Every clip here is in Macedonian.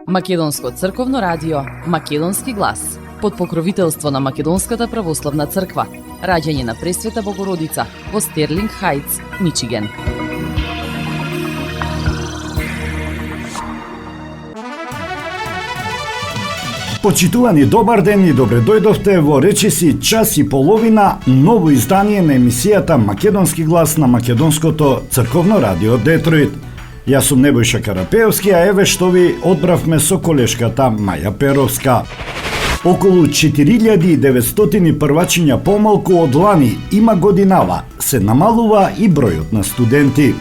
Македонско црковно радио, Македонски глас, под покровителство на Македонската православна црква, раѓање на Пресвета Богородица во Стерлинг Хајтс, Мичиген. Почитувани, добар ден и добре дојдовте во речиси час и половина ново издание на емисијата Македонски глас на Македонското црковно радио Детройт. Јас сум Небојша Карапеовски, а еве што ви одбравме со колешката Маја Перовска. Околу 4900 првачиња помалку од лани има годинава, се намалува и бројот на студенти.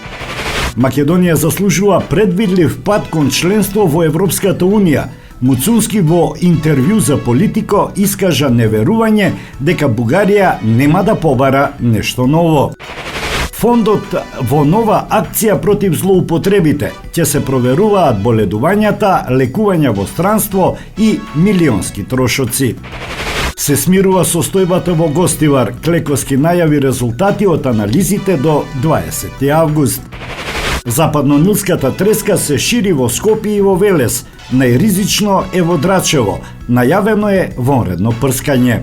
Македонија заслужува предвидлив пат кон членство во Европската Унија. Муцунски во интервју за Политико искажа неверување дека Бугарија нема да побара нешто ново. Фондот во нова акција против злоупотребите ќе се проверуваат боледувањата, лекувања во странство и милионски трошоци. Се смирува состојбата во Гостивар, Клекоски најави резултати од анализите до 20 август. Западнонилската треска се шири во Скопје и во Велес, најризично е во Драчево, најавено е вонредно прскање.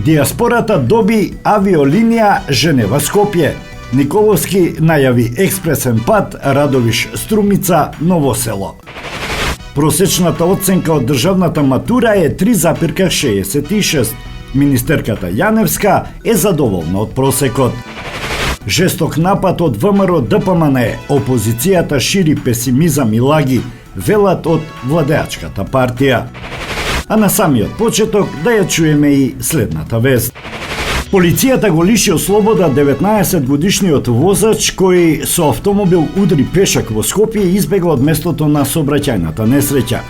Диаспората доби авиолинија Женева-Скопје. Николовски најави експресен пат Радовиш-Струмица Новосело. Просечната оценка од државната матура е 3,66. Министерката Јаневска е задоволна од просекот. Жесток напад од ВМРО ДПМН, опозицијата шири песимизам и лаги, велат од владеачката партија. А на самиот почеток да ја чуеме и следната вест. Полицијата го лиши од слобода 19-годишниот возач кој со автомобил удри пешак во Скопје и избегла од местото на сообраќајната несреќа.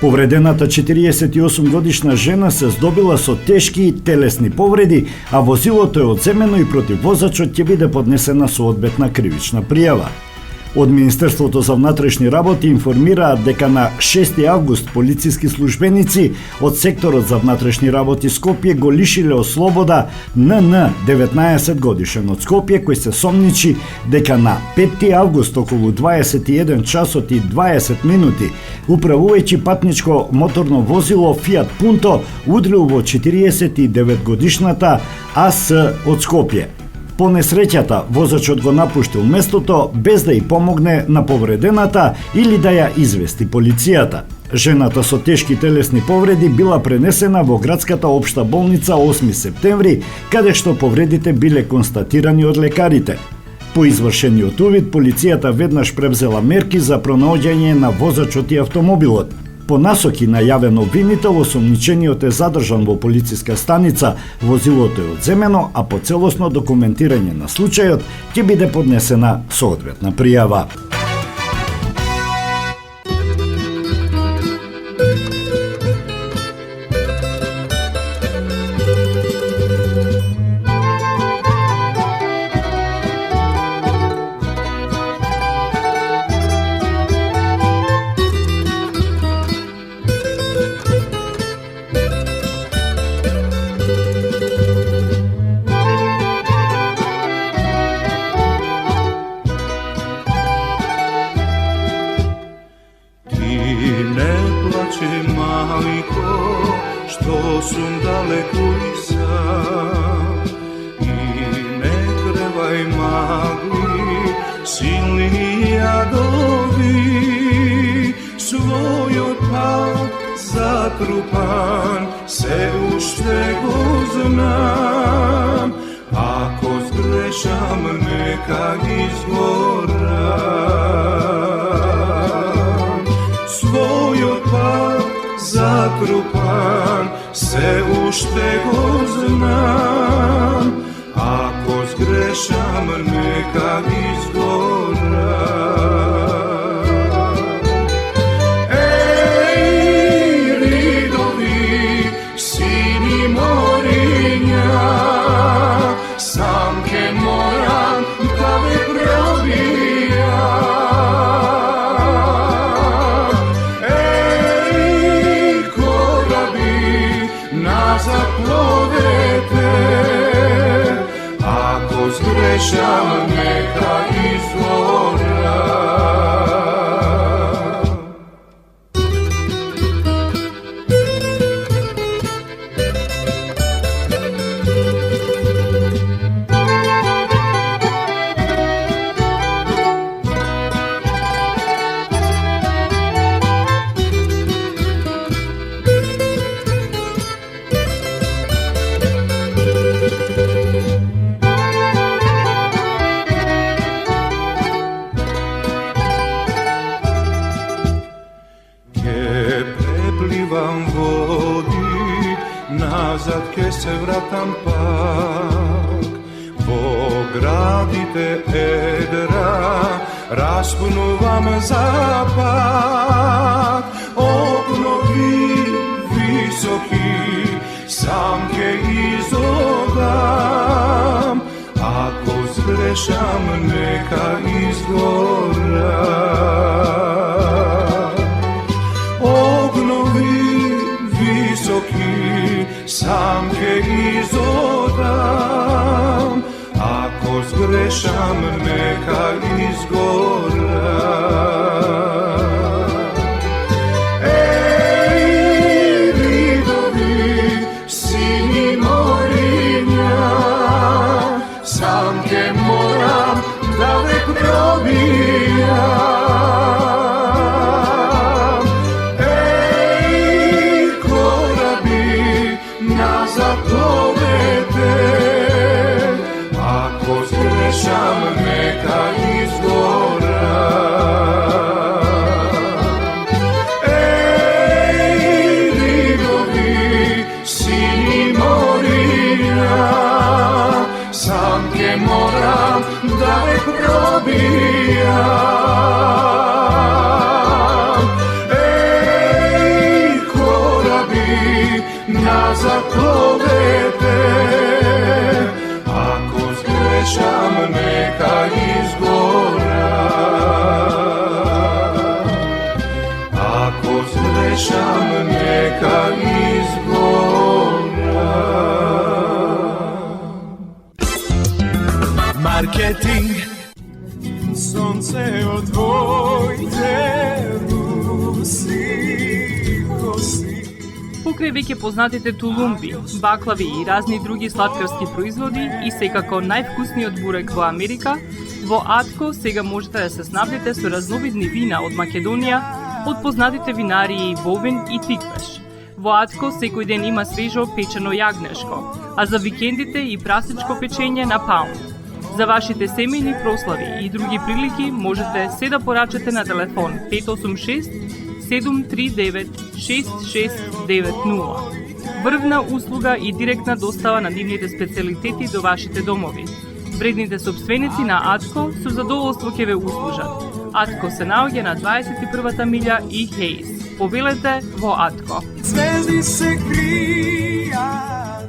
Повредената 48-годишна жена се здобила со тешки телесни повреди, а возилото е одземено и против возачот ќе биде поднесена соодветна кривична пријава. Од Министерството за внатрешни работи информираат дека на 6 август полициски службеници од секторот за внатрешни работи Скопје го лишиле од слобода НН 19 годишен од Скопје кој се сомничи дека на 5 август околу 21 часот и 20 минути управувајќи патничко моторно возило Fiat Punto удрил во 49 годишната АС од Скопје. По несреќата, возачот го напуштил местото без да ја помогне на повредената или да ја извести полицијата. Жената со тешки телесни повреди била пренесена во градската општа болница 8 септември, каде што повредите биле констатирани од лекарите. По извршениот увид, полицијата веднаш превзела мерки за пронаоѓање на возачот и автомобилот. По насоки на јавен обвинител, осомничениот е задржан во полициска станица, возилото е одземено, а по целосно документирање на случајот ќе биде поднесена соодветна пријава. Затрупан се уште го знам, ако сгрешам нека изгорам. Својот пат затрупан се уште го знам, ако сгрешам нека изгорам. Сгрешам нека изгорам. имам води, назад ке се вратам пак. Во градите едра распнувам запад. Обнови високи сам ке изодам, ако сгрешам нека изгора. Огнови високи сам ке изодам, ако сгрешам нека изгора. Еј, видови, сини мориња, сам ке морам да век пробијам. Еј, кораби, назад пловете, ако сгрешам нека изгора. Еј, ригови, сини мориња, сам ке морам да век пробијам. Еј, кораби, назад пловете, ако сгрешам нека изгора. Ако сгрешам нека изгора. Маркетинг. Сонце од твоите руси коси. Покрај веќе познатите тулумби, баклави и разни други сладкарски производи и секако највкусниот бурек во Америка, во Атко сега можете да се снабдите со разновидни вина од Македонија, од познатите винарии Бовин и Тиквеш. Во Атко секој ден има свежо печено јагнешко, а за викендите и прасечко печење на паунд. За вашите семејни прослави и други прилики можете се да порачате на телефон 586-739-6690. Врвна услуга и директна достава на нивните специјалитети до вашите домови. Вредните собственици на Атко со задоволство ќе ве услужат. Атко се наоѓа на 21-та милја и Хейс. Повелете во Атко. Звезди се кријат.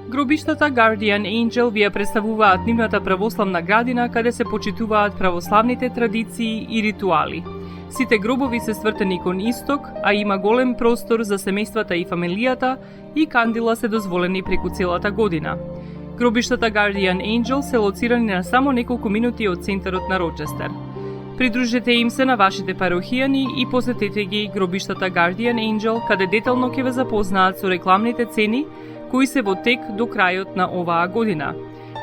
Гробиштата Guardian Angel ви ја представуваат нивната православна градина каде се почитуваат православните традиции и ритуали. Сите гробови се свртени кон исток, а има голем простор за семејствата и фамилијата и кандила се дозволени преку целата година. Гробиштата Guardian Angel се лоцирани на само неколку минути од центарот на Рочестер. Придружете им се на вашите парохијани и посетете ги гробиштата Guardian Angel, каде детално ќе ве запознаат со рекламните цени кои се во тек до крајот на оваа година.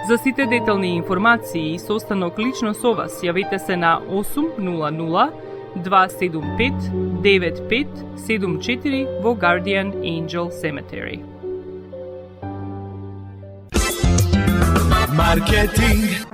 За сите детални информации и состанок лично со вас, јавете се на 800-275-9574 во Guardian Angel Cemetery. Маркетинг.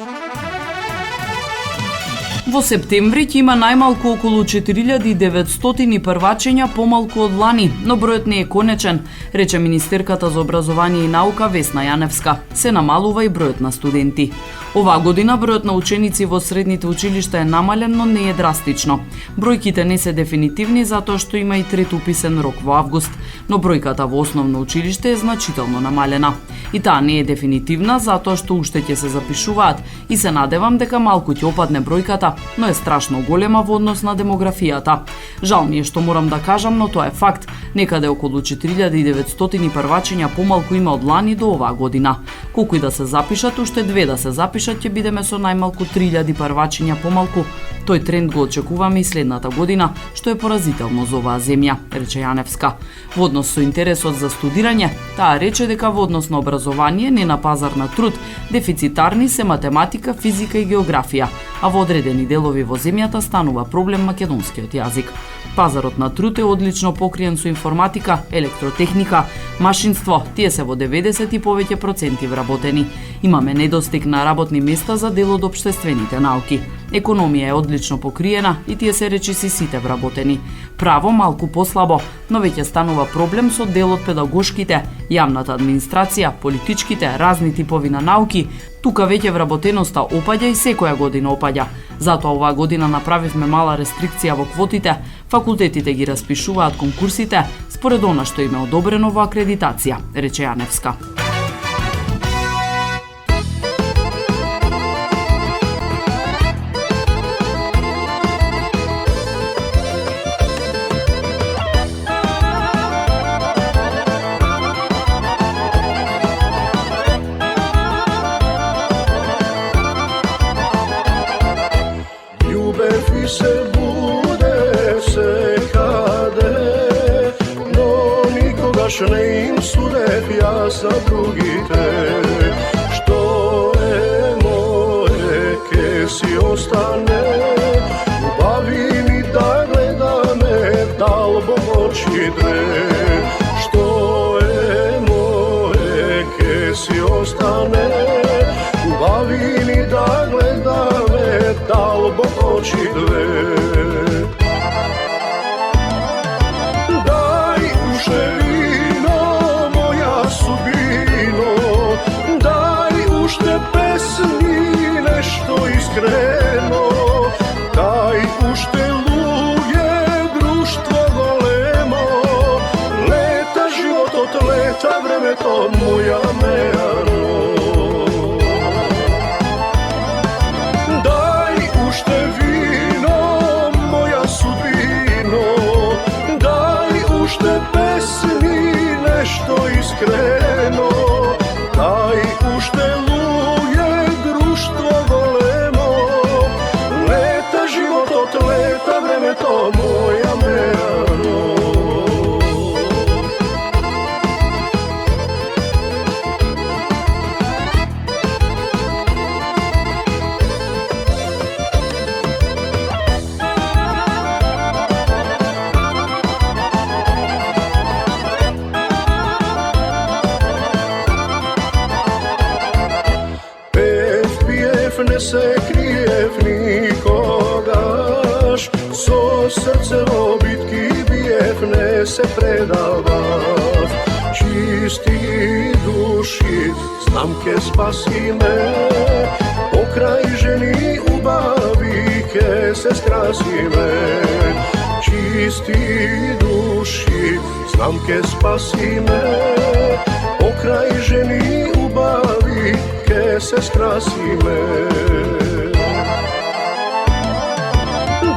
Во септември ќе има најмалку околу 4900 првачења помалку од лани, но бројот не е конечен, рече министерката за образование и наука Весна Јаневска. Се намалува и бројот на студенти. Оваа година бројот на ученици во средните училишта е намален, но не е драстично. Бројките не се дефинитивни затоа што има и трет уписен рок во август, но бројката во основно училиште е значително намалена. И таа не е дефинитивна затоа што уште ќе се запишуваат и се надевам дека малку ќе опадне бројката, но е страшно голема во однос на демографијата. Жал ми е што морам да кажам, но тоа е факт. Некаде околу 4900 првачења помалку има од лани до оваа година. Колку и да се запишат, уште две да се запишат, ќе бидеме со најмалку 3000 првачења помалку. Тој тренд го очекуваме и следната година, што е поразително за оваа земја, рече Јаневска. Во однос со интересот за студирање, таа рече дека во однос на образование, не на пазар на труд, дефицитарни се математика, физика и географија, а во одредени делови во земјата станува проблем македонскиот јазик. Пазарот на труд е одлично покриен со информатика, електротехника, машинство, тие се во 90 и повеќе проценти вработени. Имаме недостиг на работни места за дел од општествените науки. Економија е одлично покриена и тие се речиси сите вработени. Право малку послабо, но веќе станува проблем со дел од педагошките, јавната администрација, политичките, разни типови на науки. Тука веќе вработеноста опаѓа и секоја година опаѓа. Затоа оваа година направивме мала рестрикција во квотите, факултетите ги распишуваат конкурсите според она што им е одобрено во акредитација, рече Јаневска. Se bude sekade, no nikogaš ne im sude, ja za drugite. Što je moje, ke si ostane, ljubavi mi da gleda me, dal Bog oči dve. Što je moje, ke si ostane, ljubavi mi da gleda me, dal Bog oči dve. Daj uše vino, moja sudbino, daj ušte pesmi, nešto iskreno, daj ušte luje, društvo golemo, leta život od leta, vreme to moja mejano. Nešto iskreno, daj ušte luje, društvo golemo, leta život od leta, vreme to moja mejano. Ne se krijev nikogaš, so srce v bitki bijev ne se predavav. Čisti duši, znamke spasi me, pokraj ženi ubavi, ke se skrasi me. Čisti duši, znamke spasi me, pokraj ženi ubavi, ke se skrasi me.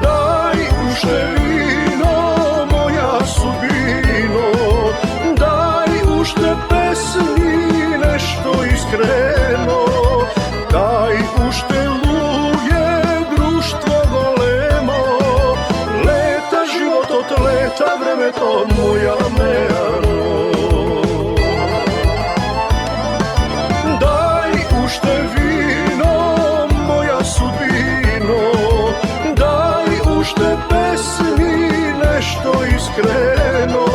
Daj uše vino, moja sudbino, daj ušte pesmi, nešto iskreno, daj ušte luje, društvo golemo, leta život od leta, vreme to moja mejano. Ušte vino, moja sudbino, daj ušte pesmi, nešto iskreno,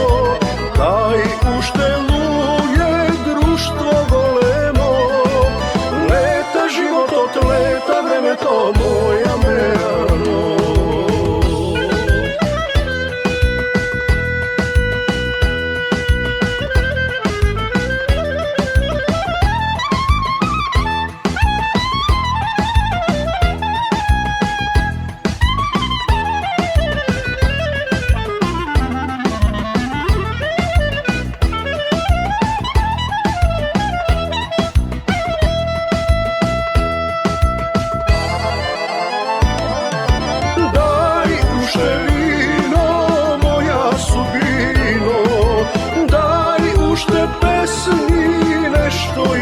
daj ušte luje, društvo golemo, leta život od leta, vreme to moja mejano.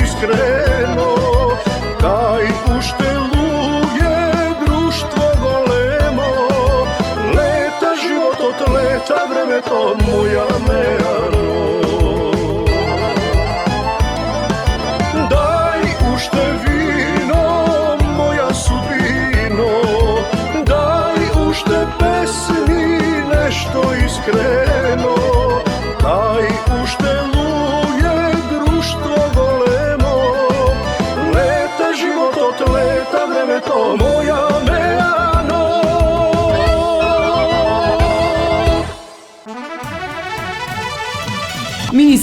Iskreno, daj ušte luje, društvo golemo, leta život od leta, vreme to moja mejano. Daj ušte vino, moja sudbino, daj ušte pesmi, nešto iskreno, daj ušte luje, društvo golemo, leta život od leta, vreme to moja mejano.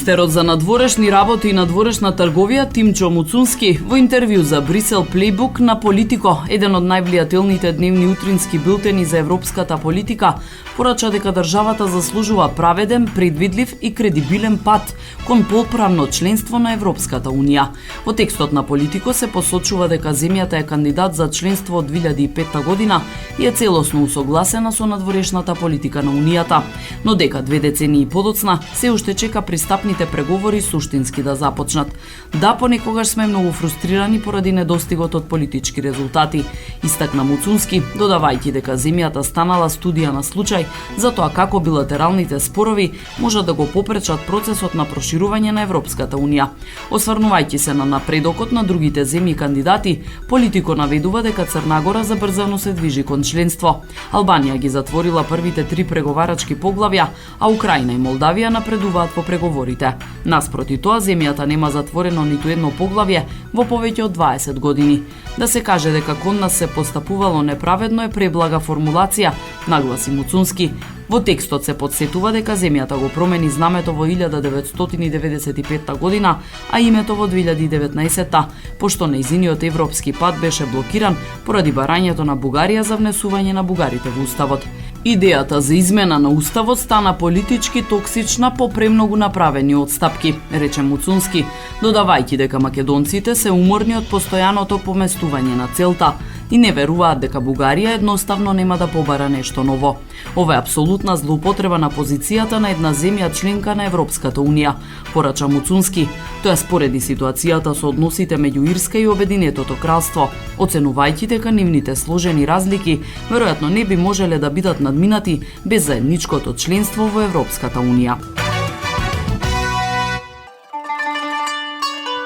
Министерот за надворешни работи и надворешна трговија Тимчо Муцунски во интервју за Брисел Плейбук на Политико, еден од највлијателните дневни утрински билтени за европската политика, порача дека државата заслужува праведен, предвидлив и кредибилен пат кон полправно членство на Европската унија. Во текстот на Политико се посочува дека земјата е кандидат за членство од 2005 година и е целосно усогласена со надворешната политика на унијата, но дека 2 децении подоцна се уште чека пристапните преговори суштински да започнат. Да, понекогаш сме многу фрустрирани поради недостигот од политички резултати, истакна Муцунски, додавајќи дека земјата станала студија на случај за тоа како билатералните спорови можат да го попречат процесот на проширување на Европската унија. Осврнувајќи се на напредокот на другите земји кандидати, Политико наведува дека Црна Гора забрзано се движи кон членство. Албанија ги затворила првите 3 преговарачки поглавја, а Украина и Молдавија напредуваат во преговорите. Наспроти тоа, земјата нема затворено ниту едно поглавје во повеќе од 20 години. Да се каже дека кон нас се постапувало неправедно е преблага формулација, нагласи Муцунски. Во текстот се подсетува дека земјата го промени знамето во 1995 година, а името во 2019, пошто нејзиниот европски пат беше блокиран поради барањето на Бугарија за внесување на бугарите во уставот. Идејата за измена на уставот стана политички токсична по премногу направени отстапки, рече Муцунски, додавајќи дека македонците се уморни од постојаното поместување на целта и не веруваат дека Бугарија едноставно нема да побара нешто ново. Ова е апсолутна злоупотреба на позицијата на една земја членка на Европската унија, порача Муцунски. Тоа спореди ситуацијата со односите меѓу Ирска и Обединетото кралство, оценувајќи дека нивните сложени разлики веројатно не би можеле да бидат надминати без заедничкото членство во Европската унија.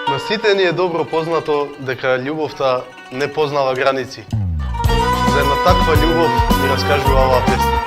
На сите ни е добро познато дека љубовта не познава граници. За една таква љубов ни раскажува оваа песна.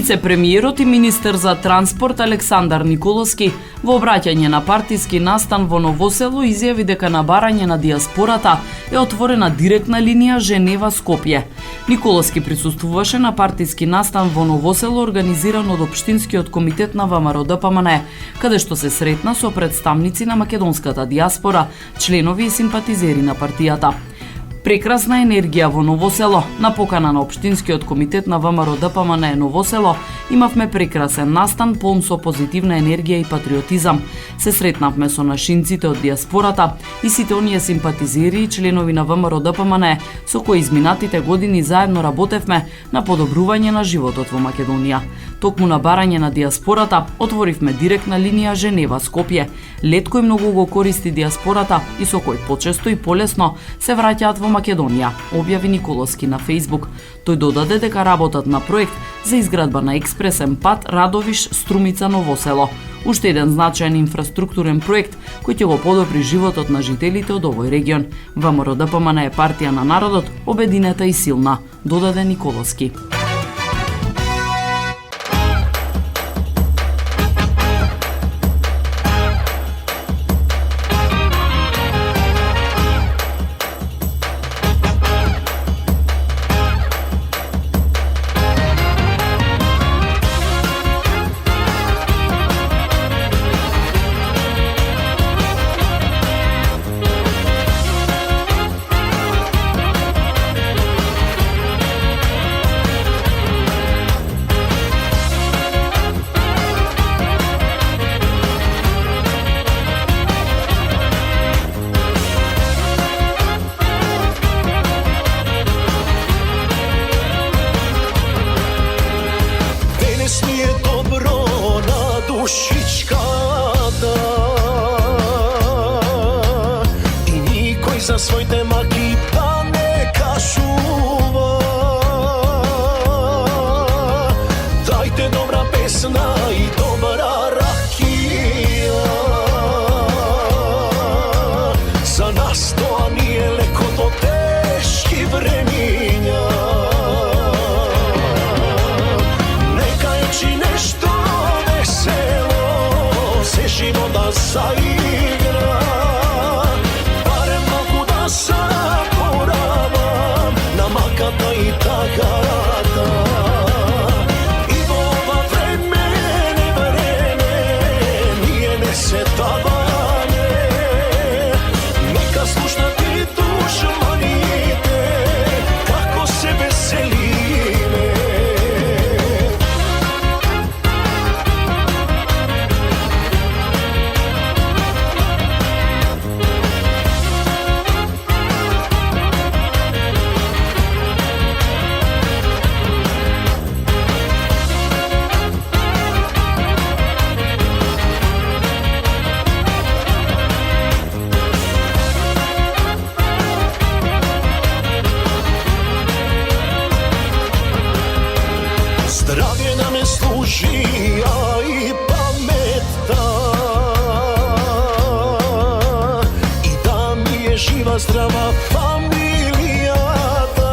Вице-премиерот и министер за транспорт Александар Николовски во обраќање на партиски настан во Новосело изјави дека на барање на дијаспората е отворена директна линија Женева-Скопје. Николовски присуствуваше на партиски настан во Новосело организиран од Општинскиот комитет на ВМРО-ДПМНЕ, каде што се сретна со представници на македонската дијаспора, членови и симпатизери на партијата. Прекрасна енергија во Новосело. На покана на Општинскиот комитет на ВМРО-ДПМНЕ Новосело имавме прекрасен настан полн со позитивна енергија и патриотизам. Се сретнавме со нашинците од дијаспората и сите оние симпатизери и членови на ВМРО-ДПМНЕ со кои изминатите години заедно работевме на подобрување на животот во Македонија. Токму на барање на дијаспората отворивме директна линија Женева-Скопје. Лет кој многу го користи дијаспората и со кој почесто и полесно се враќаат во Македонија, објави Николовски на Facebook. Тој додаде дека работат на проект за изградба на експресен пат Радовиш-Струмица Новосело. Уште еден значаен инфраструктурен проект кој ќе го подобри животот на жителите од овој регион. ВМРО-ДПМНЕ е партија на народот, обединета и силна, додаде Николовски. За своите маки па не кажува. Дајте добра песна и добра ракија. За нас тоа не е леко до тешки времиња. Нека е чи нешто весело се живота заигра. Заборавам на маката и тагарата. И во ова време, ние не се даваме. Нека слушнат и душманите, како се веселиме. Здравје да ме служи, а и паметта, и да ми е жива здрава фамилијата.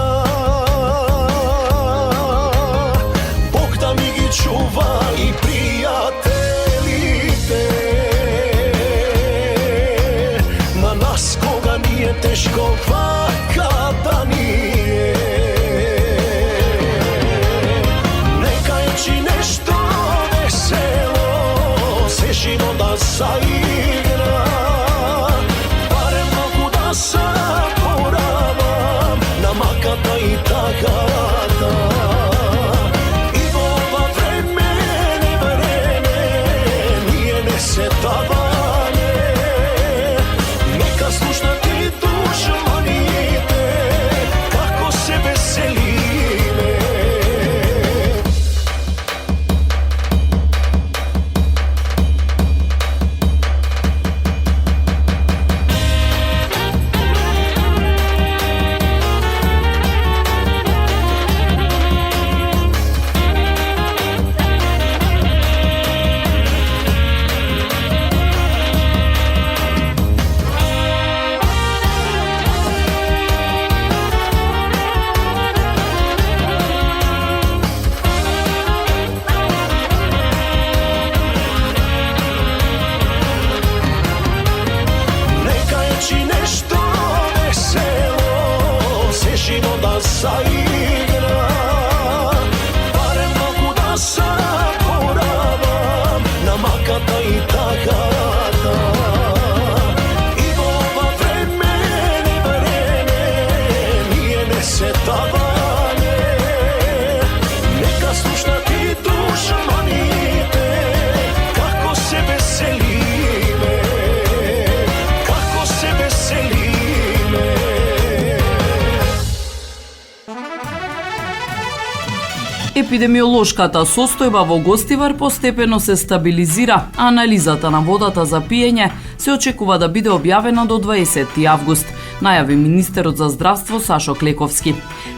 Бог да ми ги чува и пријателите. На нас кога ни е тешко вака да ни е. Чи нешто весело се живота заигра. Барем малку да заборавам на маката и тагарата. И во ова време, ние не се даваме. Нека слушнат и душманите, igra. Barem mogu da zaboravam na makata i takata. I ova vreme nije nesetavanje. Neka slušna ti dušmanite kako se veselime, kako se veselime. Епидемиолошката состојба во Гостивар постепено се стабилизира, а анализата на водата за пиење се очекува да биде објавена до 20 август, најави министерот за здравство Сашо Клековски.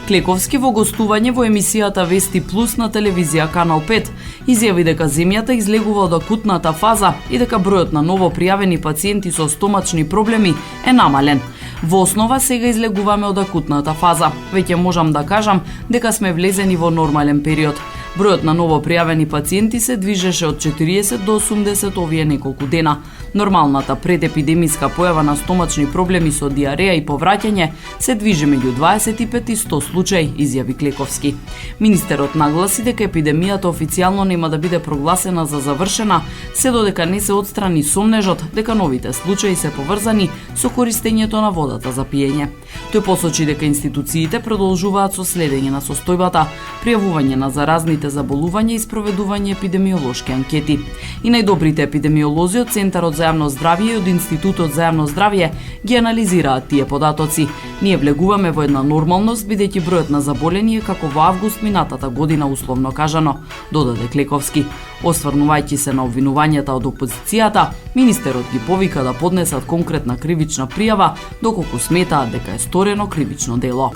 Клековски во гостување во емисијата Вести Плюс на телевизија Канал 5 изјави дека земјата излегува од акутната фаза и дека бројот на ново пријавени пациенти со стомачни проблеми е намален. Во основа сега излегуваме од акутната фаза. Веќе можам да кажам дека сме влезени во нормален период. Бројот на ново пријавени пациенти се движеше од 40 до 80 овие неколку дена. Нормалната предепидемиска појава на стомачни проблеми со диареја и повраќање се движи меѓу 25 и 100 случаи, изјави Клековски. Министерот нагласи дека епидемијата официјално нема да биде прогласена за завршена, се додека не се отстрани сомнежот дека новите случаи се поврзани со користењето на водата за пиење. Тој посочи дека институциите продолжуваат со следење на состојбата, пријавување на заразните заболувања и спроведување епидемиолошки анкети. И најдобрите епидемиолози од Центарот за јавно здравје и од Институтот за јавно здравје ги анализираат тие податоци. Ние влегуваме во една нормалност, бидејќи бројот на заболени е како во август минатата година, условно кажано, додаде Клековски. Осврнувајќи се на обвинувањата од опозицијата, министерот ги повика да поднесат конкретна кривична пријава доколку сметаат дека е сторено кривично дело.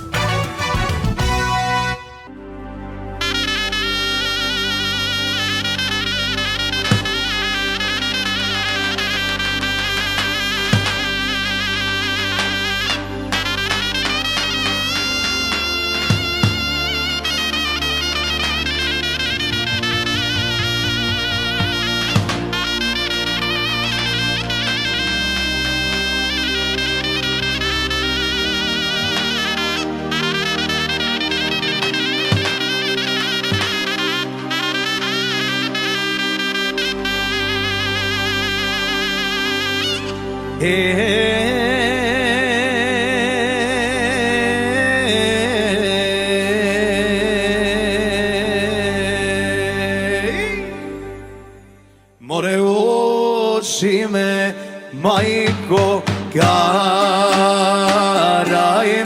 More oči me, majko, karaj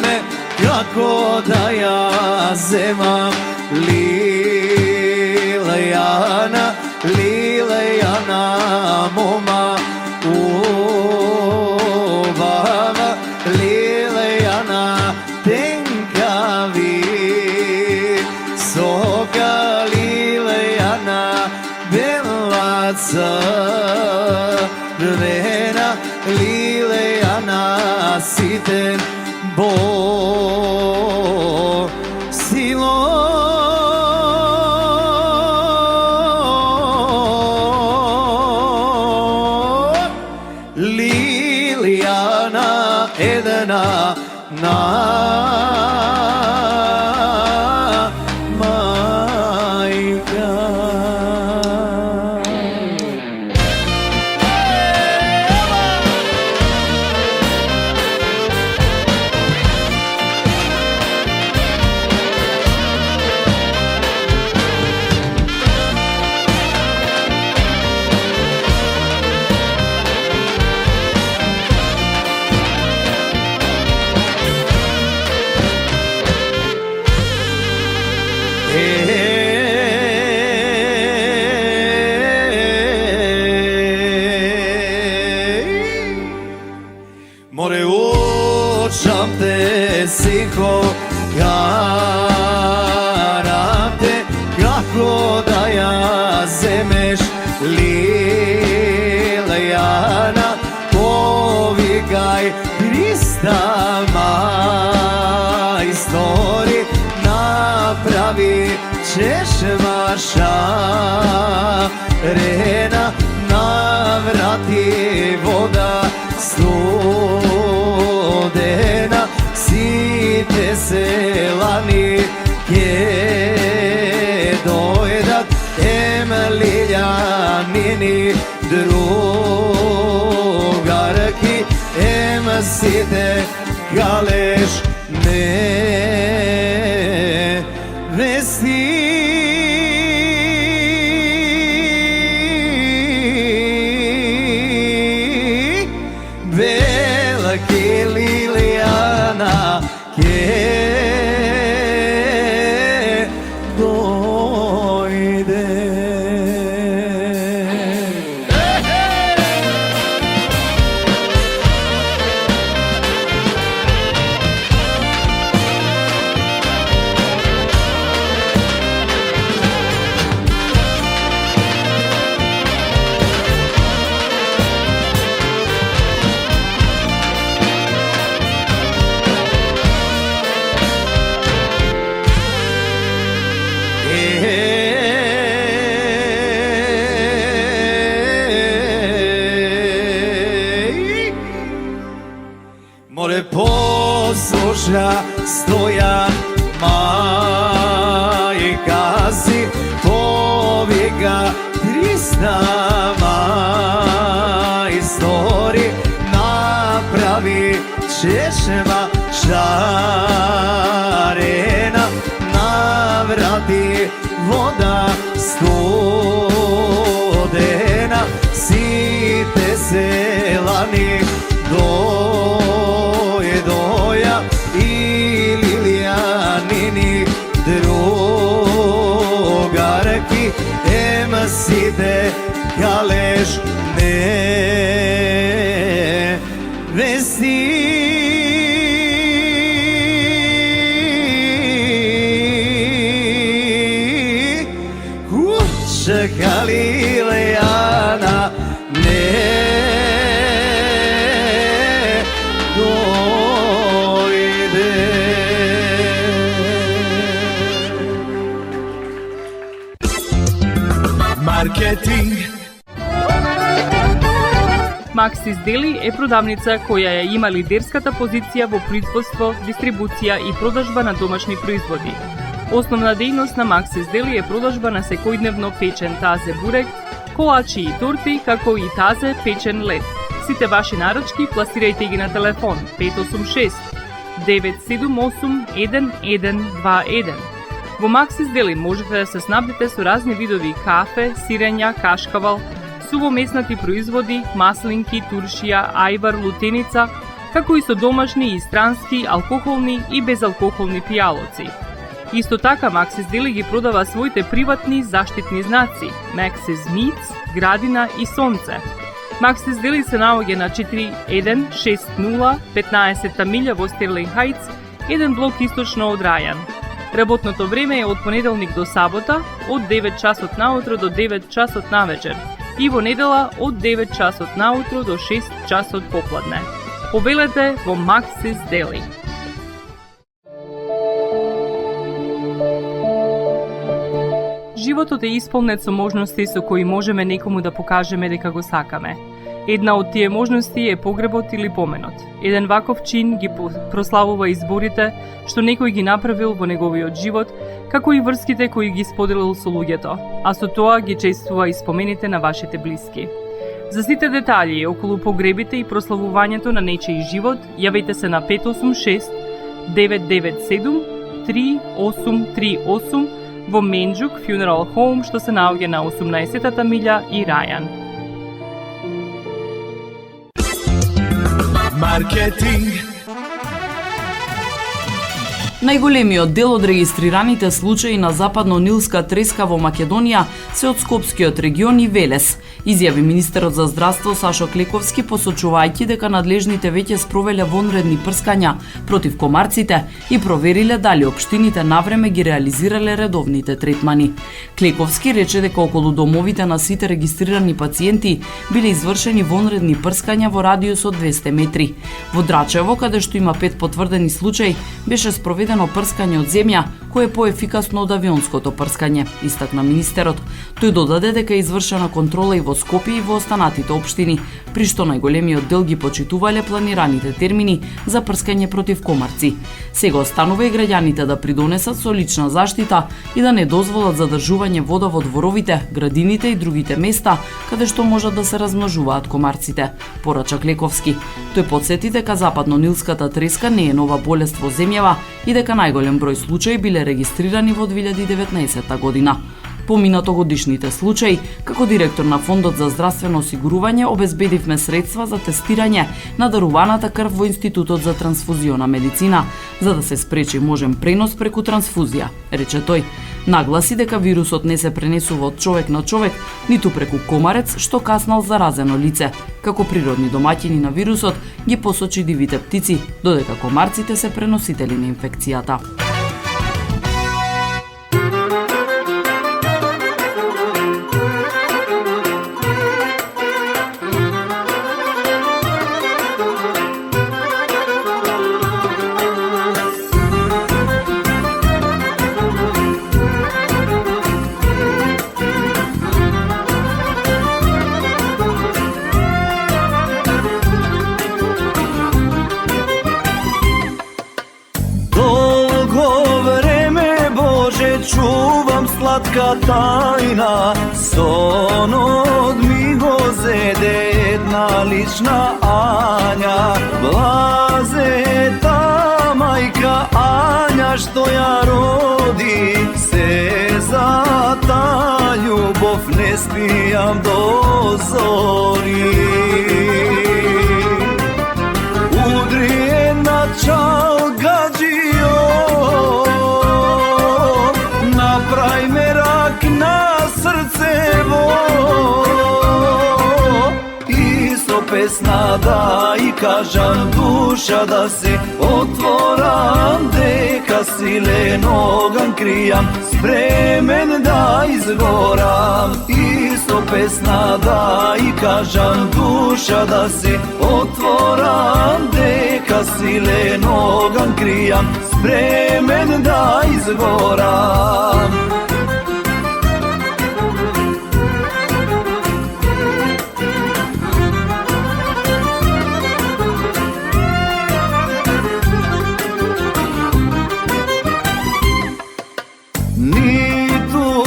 me, kako da ja zemam Lilejana, Lilejana moma ubava, Lilejana tenka visoka, Lilejana bela crvena, Lilejana siten bo silo. Lilijana edna na majka. More očam te siho, karam te kako da ja zemeš Lilejana, povikaj Krista majstori, napravi ćeš vaša rena, navrati voda studena, si te Сите селани ке дојдат емлилјанини другарки сите галеш невести Бела ке Лилијана ке Море послуша Стојан мајка си повика 300 мајстори направи чешма шарена наврати вода студена сите селани доја и Лилијанини другарки сите галеш невести Кучка Лилијана Маркетинг. Максис Дели е продавница која ја има лидерската позиција во производство, дистрибуција и продажба на домашни производи. Основна дејност на Максис Дели е продажба на секојдневно печен тазе бурек, колачи и торти, како и тазе печен лед. Сите ваши нарачки пласирајте ги на телефон 586 978 1121. Во Максис Дели можете да се снабдите со разни видови кафе, сирења, кашкавал, сувомеснати производи, маслинки, туршија, ајвар, лутеница, како и со домашни и странски, алкохолни и безалкохолни пијалоци. Исто така Максис Дели ги продава своите приватни заштитни знаци Максис Meats, Градина и Сонце. Максис Дели се наоѓа на 4160 15 милја во Стерлинг Хајтс, еден блок источно од Рајан. Работното време е од понеделник до сабота, од 9 часот наутро до 9 часот навечер и во недела од 9 часот наутро до 6 часот попладне. Повелете во Максис Дели. Животот е исполнет со можности со кои можеме некому да покажеме дека го сакаме. Една од тие можности е погребот или поменот. Еден ваков чин ги прославува изборите што некој ги направил во неговиот живот, како и врските кои ги споделил со луѓето, а со тоа ги чествува и спомените на вашите блиски. За сите детали околу погребите и прославувањето на нечиј живот, јавете се на 586 997 3838 во Менџук Funeral Home, што се наоѓа на 18-та милја и Рајан. Маркетинг. Најголемиот дел од регистрираните случаи на западно-нилска треска во Македонија се од Скопскиот регион и Велес, изјави министерот за здравство Сашо Клековски, посочувајќи дека надлежните веќе спровеле вонредни прскања против комарците и провериле дали општините навреме ги реализирале редовните третмани. Клековски рече дека околу домовите на сите регистрирани пациенти биле извршени вонредни прскања во радиус од 200 метри. Во Драчево, каде што има 5 потврдени случаи, беше спроведен произведено прскање од земја, кое е поефикасно од авионското прскање, истакна министерот. Тој додаде дека е извршена контрола и во Скопје и во останатите општини, при што најголемиот дел ги почитувале планираните термини за прскање против комарци. Сега останува и граѓаните да придонесат со лична заштита и да не дозволат задржување вода во дворовите, градините и другите места каде што можат да се размножуваат комарците, порача Клековски. Тој потсети дека западно-нилската треска не е нова болест во земјава и дека најголем број случаи биле регистрирани во 2019 година. Поминато годишните случаи, како директор на Фондот за здравствено осигурување, обезбедивме средства за тестирање на даруваната крв во Институтот за трансфузиона медицина, за да се спречи можен пренос преку трансфузија, рече тој. Нагласи дека вирусот не се пренесува од човек на човек, ниту преку комарец што каснал заразено лице. Како природни домаќини на вирусот ги посочи дивите птици, додека комарците се преносители на инфекцијата. Чувам сладка тајна, сонот ми го зеде една лична Ања. Блазета мајка Ања што ја роди, се за та љубов не спијам до зори. Удри една чалга прај мерак на срцево и со песна да и кажам душа да се отворам, дека силен оган кријам, спремен да изгорам. И со песна да и кажам душа да се отворам, дека силен оган кријам, спремен да изгорам. Ниту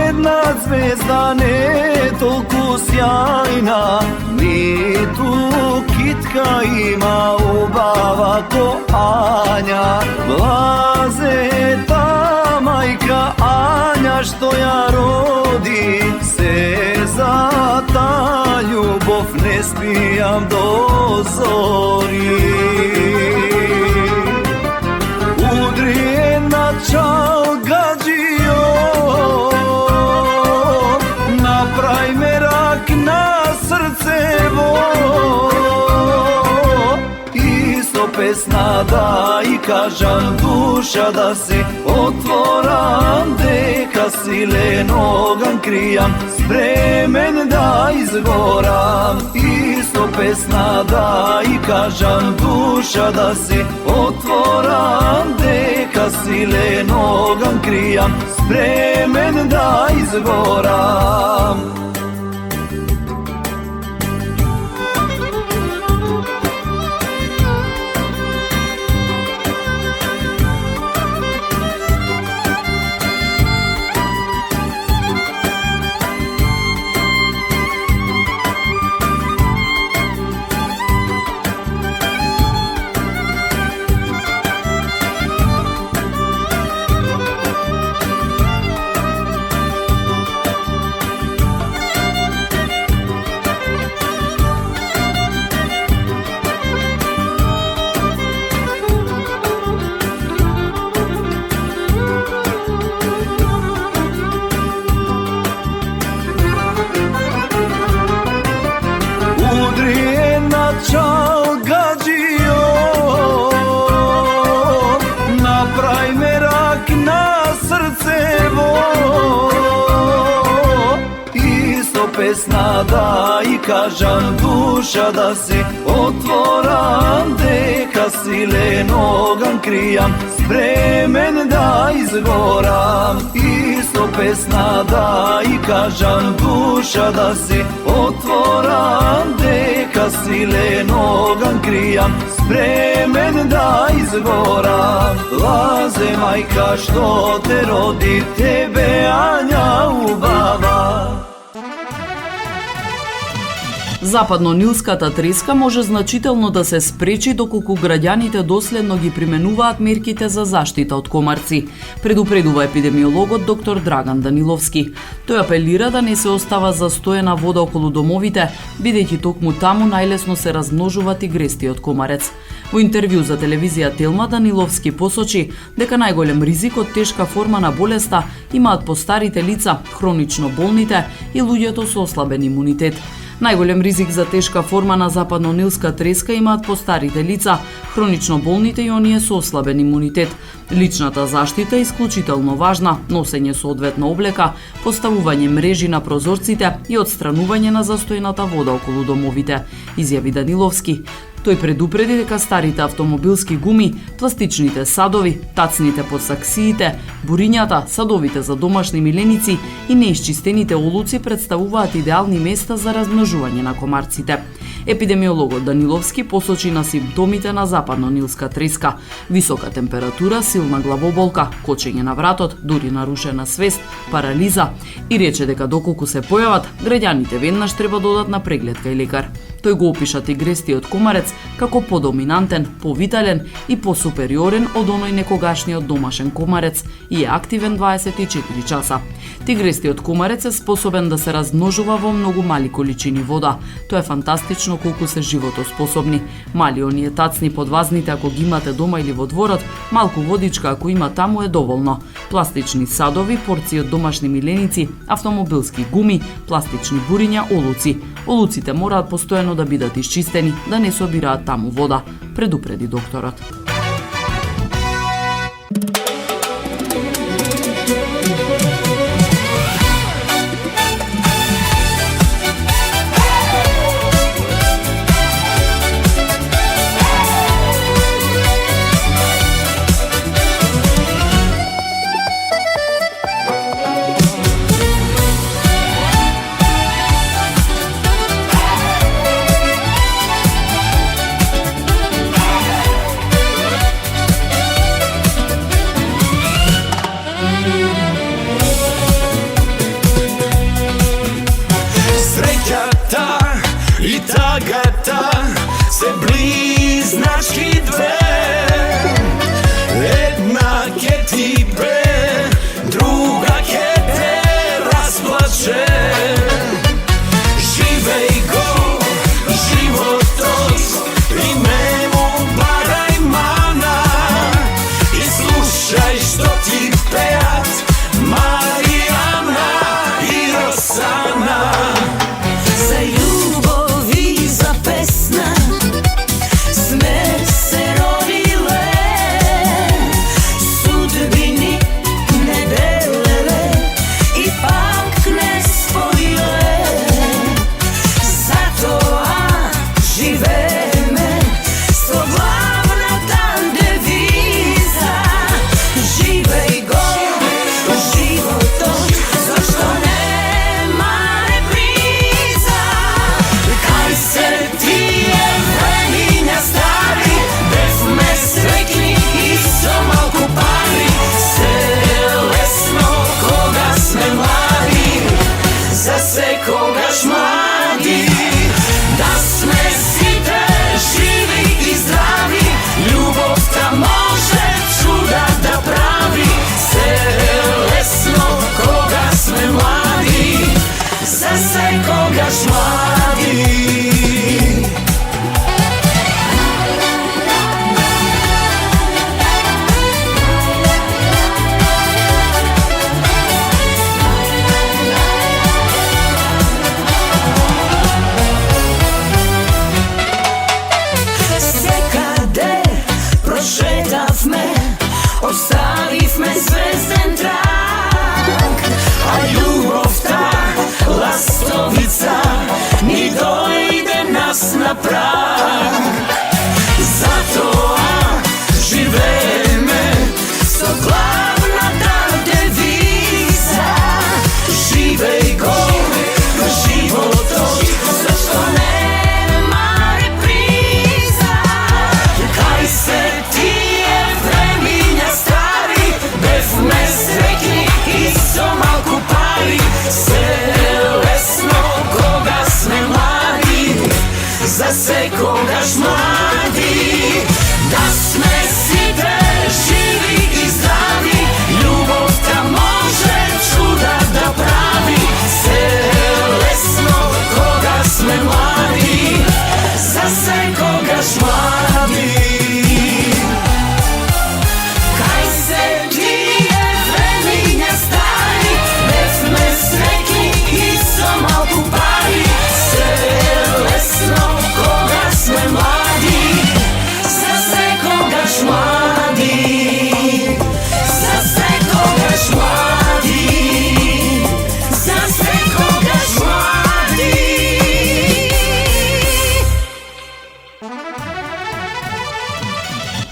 една звезда не е толку сјајна, ниту китка има убава ко Ања. Блазета мајка Ања што ја роди, се за та љубов не спијам до зори. Удри една чалга направи мерак на срцево и со песна да и кажам душа да се отворам, дека силен оган кријам, спремен да изгорам. И со песна да и кажам душа да се отворам, дека силен оган кријам, спремен да изгорам. Песна да и кажам душа да се отворам, дека дека силен оган кријам, спремен да изгорам, исто песна да и кажам, душа да си отворам, дека силен оган кријам, спремен да изгорам. Лазе мајка што те роди, тебе Ања убава. Западно-нилската треска може значително да се спречи доколку граѓаните доследно ги применуваат мерките за заштита од комарци, предупредува епидемиологот доктор Драган Даниловски. Тој апелира да не се остава застоена вода околу домовите, бидејќи токму таму најлесно се размножува тигрестиот комарец. Во интервју за телевизија Телма Даниловски посочи дека најголем ризик од тешка форма на болеста имаат постарите лица, хронично болните и луѓето со ослабен имунитет. Најголем ризик за тешка форма на западно-нилска треска имаат постарите лица, хронично болните и оние со ослабен имунитет. Личната заштита е исклучително важна, носење соодветна облека, поставување мрежи на прозорците и отстранување на застојната вода околу домовите, изјави Даниловски. Тој предупреди дека старите автомобилски гуми, пластичните садови, тацните под саксиите, бурињата, садовите за домашни миленици и неисчистените олуци представуваат идеални места за размножување на комарците. Епидемиологот Даниловски посочи на симптомите на западно-нилска треска: висока температура, силна главоболка, кочење на вратот, дури нарушена свест, парализа и рече дека доколку се појават, граѓаните веднаш треба да одат на преглед кај лекар. Тој го опиша тигрестиот комарец како подоминантен, повитален и посупериорен од оној некогашниот домашен комарец и е активен 24 часа. Тигрестиот комарец е способен да се размножува во многу мали количини вода. Тоа е фантастично колку се животоспособни. Мали оние тацни подвазните ако ги имате дома или во дворот, малку водичка ако има таму е доволно. Пластични садови, порции од домашни миленици, автомобилски гуми, пластични буриња, олуци. Олуците мораат постојано да бидат исчистени, да не собираат таму вода, предупреди докторот. И тагата се близначки две, една ке ти бе, друга ке те разплаче. Живеј го животот и не му барај мана, и слушај што ти пеат Маријана и Росана. Оставивме звезден трак, а љубовта, ластовица, ни дојде нас на праг. Затоа секогаш млади. Кај се тие времиња стари, бевме среќни и со малку пари. Се е лесно кога сме млади, за секогаш млади, за секогаш млади, за секогаш млади.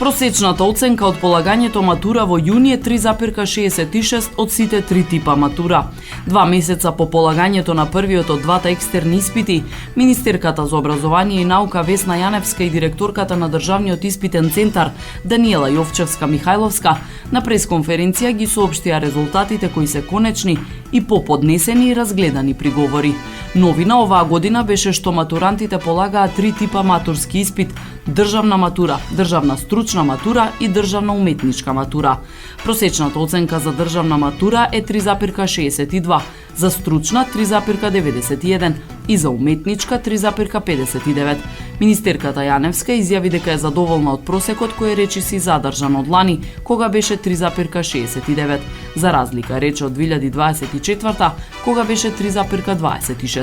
Просечната оценка од полагањето матура во јуни е 3,66 од сите 3 типа матура. 2 месеца по полагањето на првиот од двата екстерни испити, министерката за образование и наука Весна Јаневска и директорката на Државниот испитен центар Даниела Јовчевска-Михајловска на пресконференција ги соопштија резултатите кои се конечни и по поднесени и разгледани приговори. Новина оваа година беше што матурантите полагаа 3 типа матурски испит: државна матура, државна стручна матура и државна уметничка матура. Просечната оценка за државна матура е 3,62, за стручна 3,91 и за уметничка 3,59. Министерката Јаневска изјави дека е задоволна од просекот кој е речиси задржан од лани, кога беше 3,69, за разлика рече од 2024, кога беше 3,26.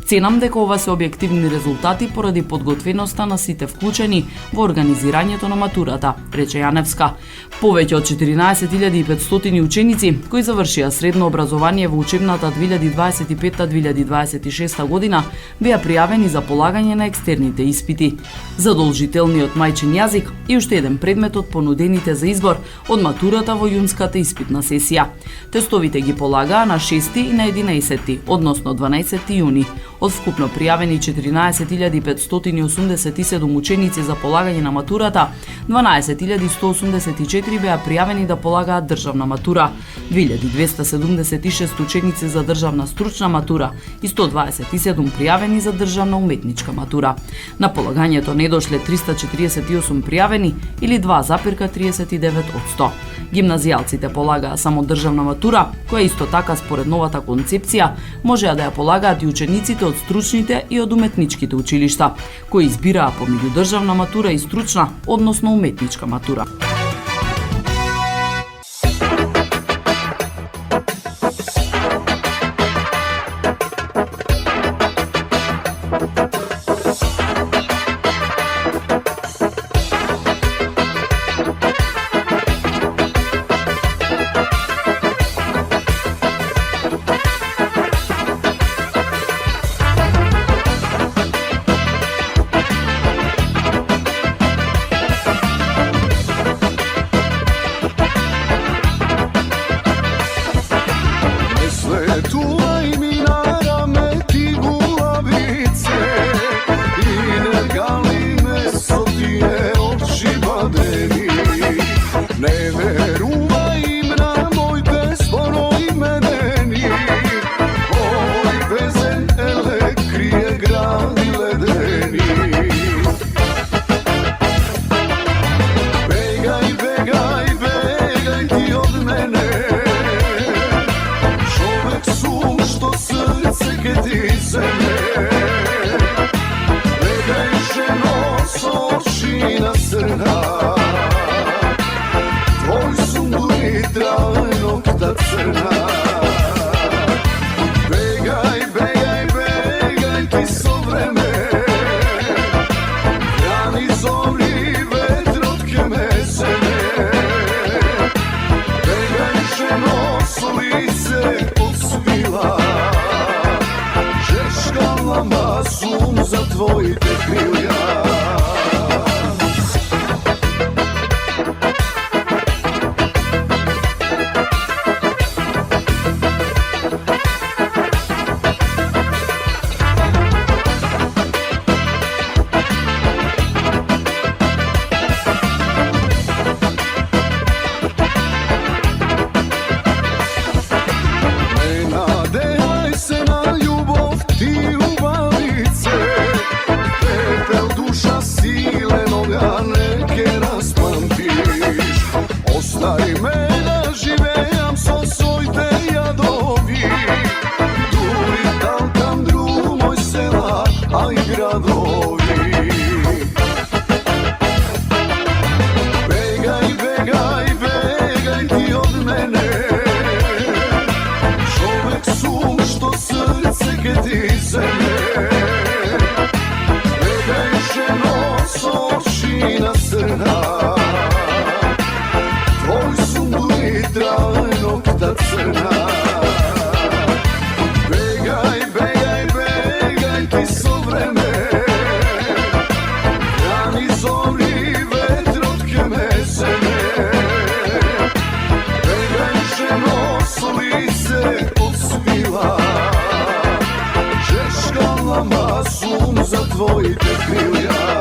Ценам дека ова се објективни резултати поради подготвеноста на сите вклучени во организирањето на матурата, рече Јаневска. Повеќе од 14.500 ученици кои завршија средно образование во учебната 2025-2026 година беа пријавени за полагање на екстерните испити. Задолжителниот мајчин јазик и уште еден предмет од понудените за избор од матурата во јунската испитна сесија. Тестовите ги полагаа на 6 и на 11, односно 12 јуни. Од вкупно пријавени 14.587 ученици за полагање на матурата, 12.184 беа пријавени да полагаат државна матура, 2.276 ученици за државна стручна матура и 127 пријавени за државна уметничка матура. На полагањето не дошле 348 пријавени или 2,39%. Гимназијалците полагаа само државна матура, која исто така според новата концепција можеа да ја полагаат и учениците од стручните и од уметничките училишта, кои избираа помеѓу државна матура и стручна, односно уметничка матура. твоите крилја.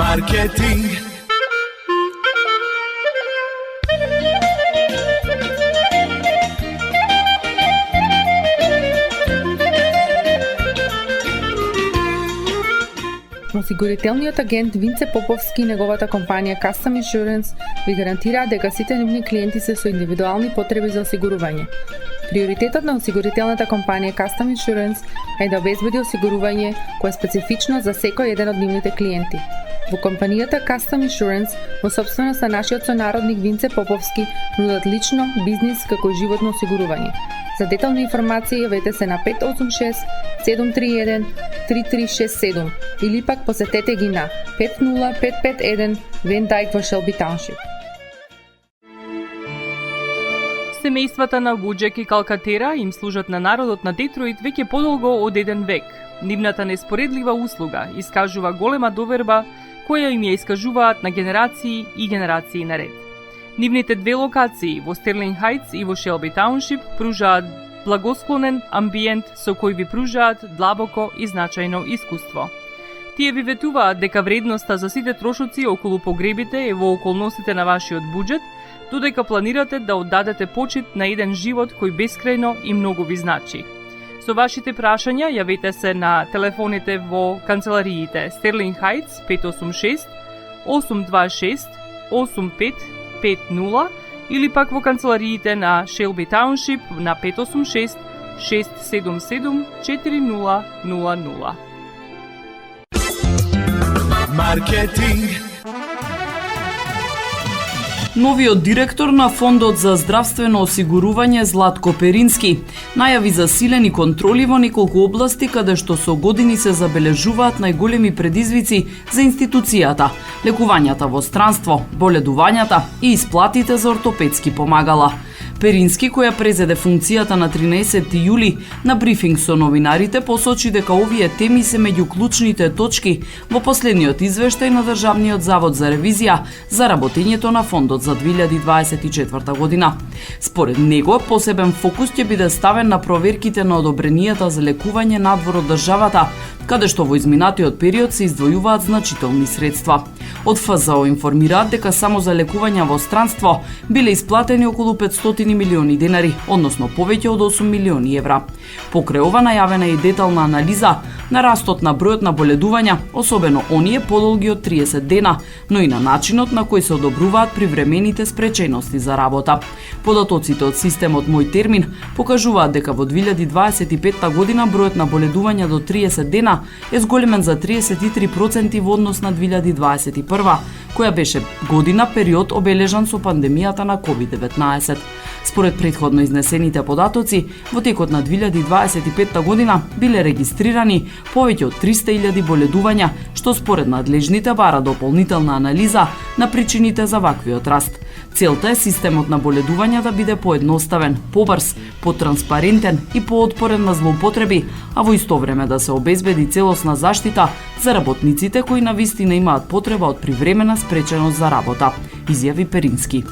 Маркетинг. Осигурителниот агент Винце Поповски и неговата компанија Custom Insurance ви гарантираат дека сите нивни клиенти се со индивидуални потреби за осигурување. Приоритетот на осигурителната компанија Custom Insurance е да обезбеди осигурување кое е специфично за секој еден од нивните клиенти. Во компанијата Custom Insurance, во собственост на нашиот сонародник Винце Поповски, нудат лично, бизнис како и животно осигурување. За детални информации јавете се на 586 731 3367 или пак посетете ги на 50551 Вен Дайк во Шелби Тауншип. Семејствата на Вуџек и Калкатера им служат на народот на Детройт веќе подолго од еден век. Нивната неспоредлива услуга искажува голема доверба која им ја искажуваат на генерации и генерации наред. Нивните две локации во Стерлинг Хајтс и во Шелби Тауншип пружаат благосклонен амбиент со кој ви пружаат длабоко и значајно искуство. Тие ви ветуваат дека вредноста за сите трошоци околу погребите е во околностите на вашиот буџет, додека планирате да оддадете почит на еден живот кој бескрајно и многу ви значи. Со вашите прашања јавете се на телефоните во канцелариите Стерлинг Хајтс 586 826 8550 или пак во канцелариите на Шелби Тауншип на 586 677 4000. Маркетинг. Новиот директор на Фондот за здравствено осигурување Златко Перински најави засилени контроли во неколку области каде што со години се забележуваат најголеми предизвици за институцијата: лекувањата во странство, боледувањата и исплатите за ортопедски помагала. Перински, која презеде функцијата на 13 јули, на брифинг со новинарите посочи дека овие теми се меѓу клучните точки во последниот извештај на Државниот завод за ревизија за работењето на фондот за 2024 година. Според него, посебен фокус ќе биде ставен на проверките на одобренијата за лекување надвор од државата, каде што во изминатиот период се издвојуваат значителни средства. Од ФЗО информираат дека само за лекување во странство биле исплатени околу 500 милиони денари, односно повеќе од 8 милиони евра. Покрај ова најавена и детална анализа на растот на бројот на боледувања, особено оние подолги од 30 дена, но и на начинот на кој се одобруваат привремените спречености за работа. Податоците од системот Мој термин покажуваат дека во 2025 година бројот на боледувања до 30 дена е зголемен за 33% во однос на 2021, која беше година период обележан со пандемијата на COVID-19. Според претходно изнесените податоци, во текот на 2025 година биле регистрирани повеќе од 300.000 боледувања, што според надлежните бара дополнителна анализа на причините за ваквиот раст. Целта е системот на боледувања да биде поедноставен, побрз, потранспарентен и поотпорен на злоупотреби, а во исто време да се обезбеди целосна заштита за работниците кои навистина имаат потреба од привремена спреченост за работа, изјави Перински.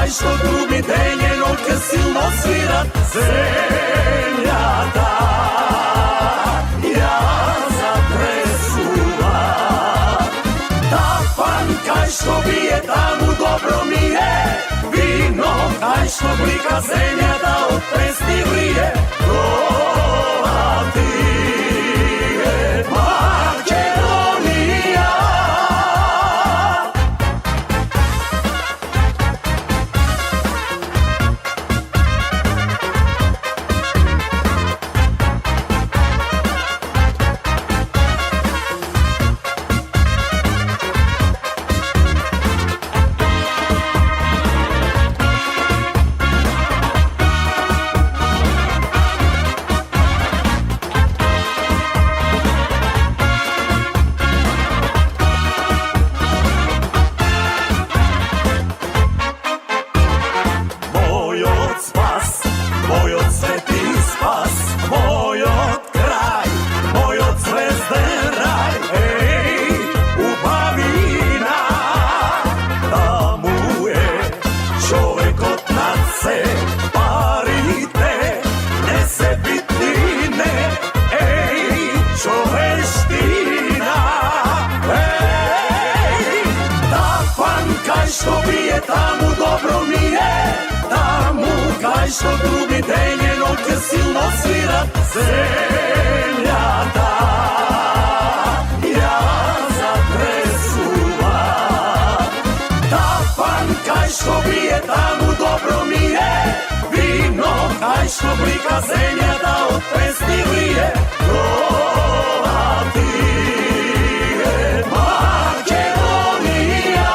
кај што груби ден и ноќе силно свират земјата. Ја затресува Тапан кај што бие таму добро ми е вино, кај што блика земјата од песни врие. Тоа ти е Македонија. Што груби ден и ноќе силно свират земјата. Ја затресува Тапан кај што бие таму добро ми е вино, кај што блика земјата од песни врие. Тоа ти е Македонија.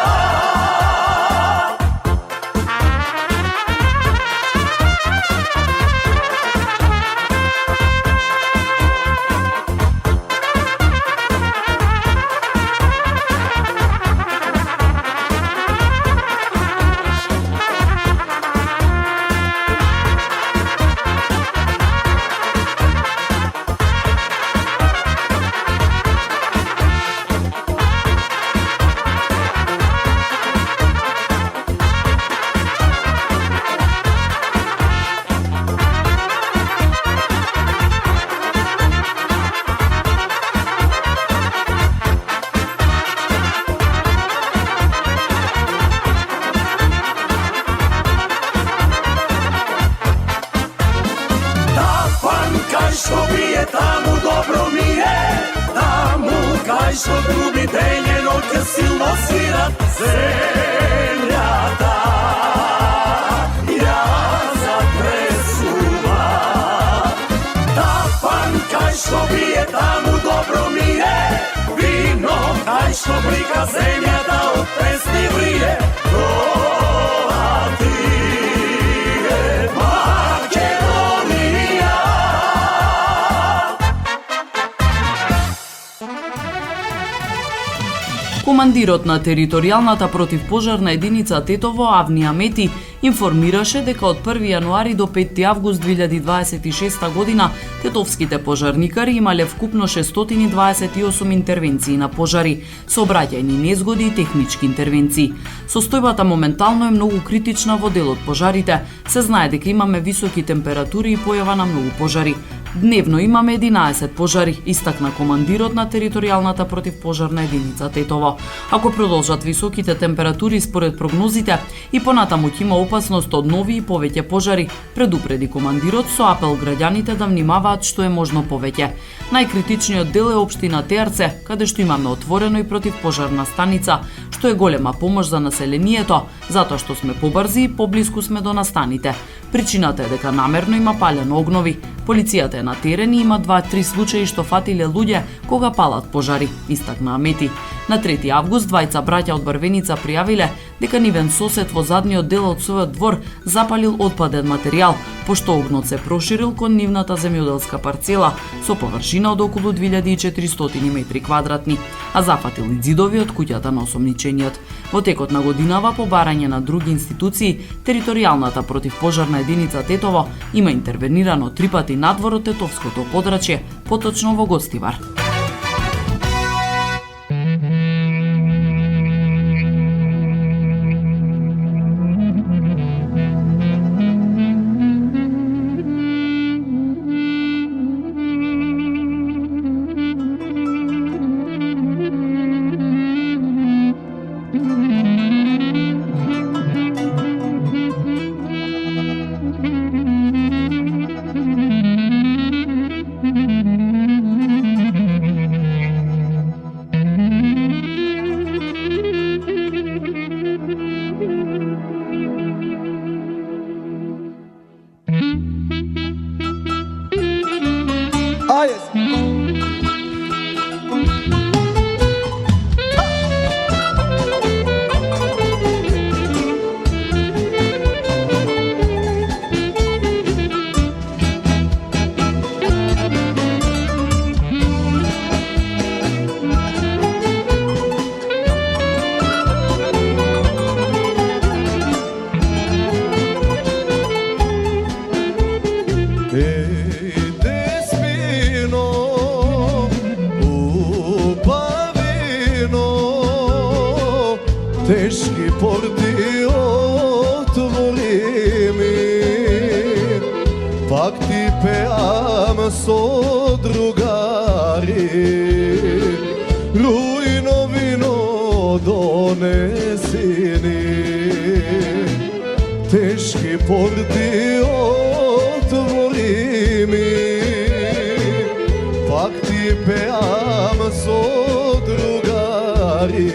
Што бие таму добро ми е, таму кај што груби ден и ноќе силно свират земјата. Ја затресува Тапан кај што бие таму добро ми е вино, кај што блика земјата од песни врие. Тоа ти е Македонија. Командирот на територијалната противпожарна единица Тетово Авни Амети информираше дека од 1 јануари до 5 август 2026 година тетовските пожарникари имале вкупно 628 интервенции на пожари, сообраќајни незгоди и технички интервенции. Состојбата моментално е многу критична во делот пожарите. Се знае дека имаме високи температури и појава на многу пожари. Дневно имаме 11 пожари, истакна командирот на територијалната противпожарна единица Тетово. Ако продолжат високите температури според прогнозите, и понатаму ќе има опасност од нови и повеќе пожари, предупреди командирот со апел граѓаните да внимаваат што е можно повеќе. Најкритичниот дел е општина Теарце, каде што имаме отворено и противпожарна станица, што е голема помош за населението, затоа што сме побрзи и поблиску сме до настаните. Причината е дека намерно има палено огнови. Полицијата е на терен и има 2-3 случаи што фатиле луѓе кога палат пожари, истакна Амети. На 3 август двајца браќа од Барвеница пријавиле дека нивен сосед во задниот дел од својот двор запалил отпаден материјал, пошто огнот се проширил кон нивната земјоделска парцела со површина од околу 2400 метри квадратни, а зафатил и ѕидови од куќата на осомничениот. Во текот на годинава, по барање на други институции, територијалната противпожарна единица Тетово има интервенирано 3 пати надвор од Тетовското подрачје, поточно во Гостивар. Teški porti otvori mi, pak ti peam so drugari, rujno vino donesi ni. Teški porti otvori mi, pak ti peam so drugari,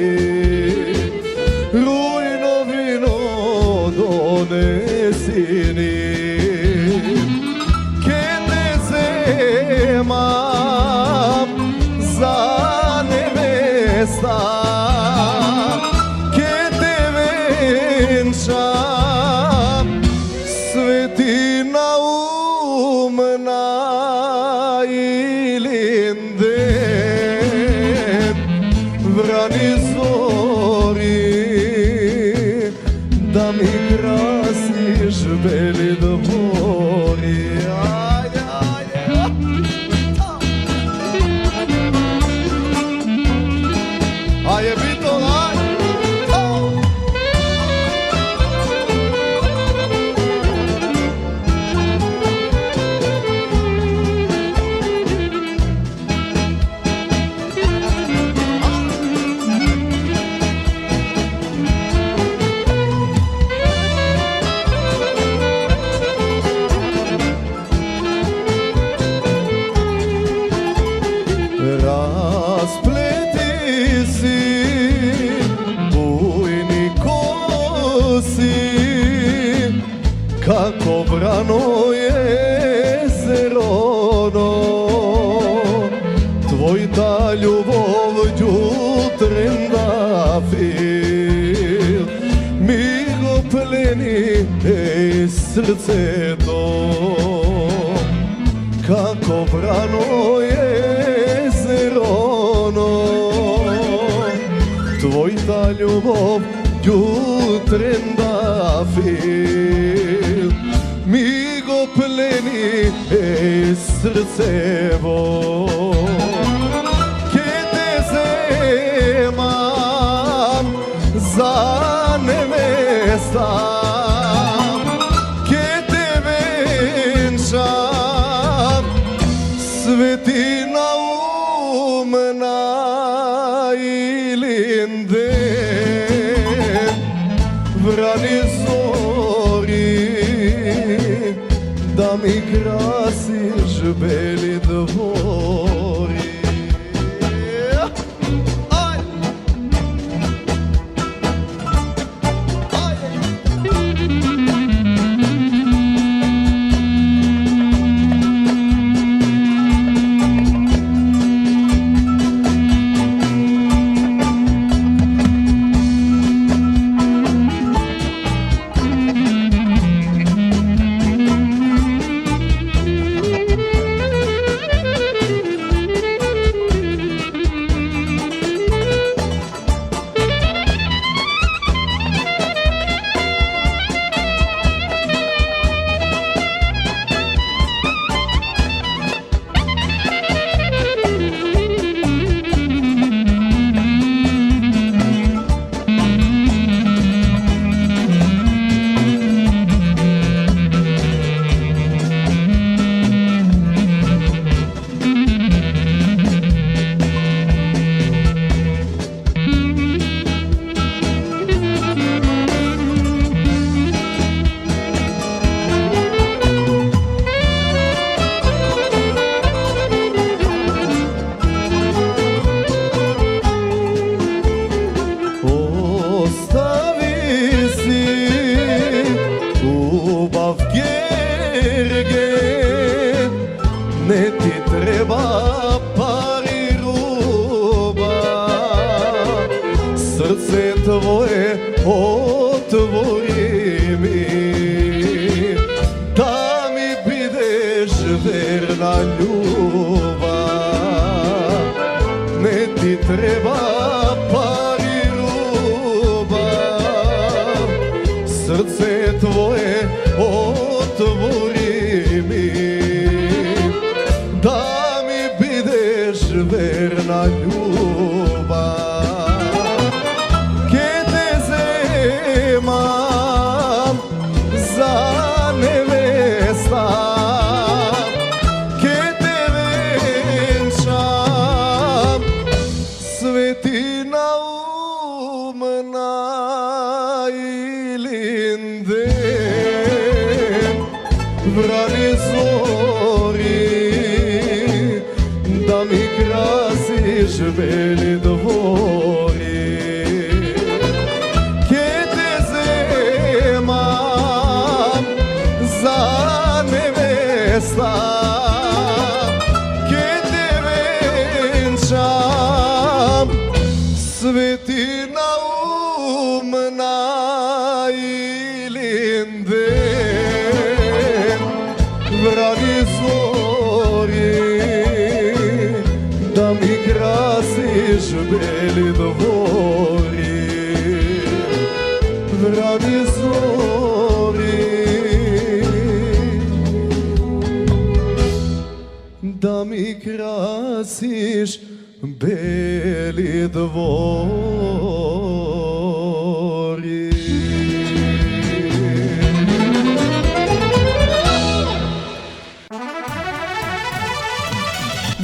rujno vino donesini. Che te zemam za nevesta, che te venčam svetina umna ilinde, vrani zori da mi krasiš beli dvori. Ajde, ajde. Ajde, bito, ajde. Raspleti si, bujni kosi, kako brano jezerono. Tvoj ta ljubov jutren dafil, mi go pleni srce to. Kako brano jezerono, tvoj ta ljubov jutren dafil, mi go pleni srcevo. Che te zemam za nevesta, che te venčam svetina umna ilinde, vrani zori da mi krasiš beli dvori. треба пари руба, срце твое отвори ми, да ми бидеш верна љубав. Не ти треба пари рубав, срце твое отвори ми, да ми бидеш верна љубав. Ке те земам за невеста, ке те венчам светина умна илинден. Врани зори да ми красиш бели двори, ке те земам за невеста, ке те венчам светина умна илинден. Врани зори да ми красиш бели двори, врани зори да ми красиш бели двори.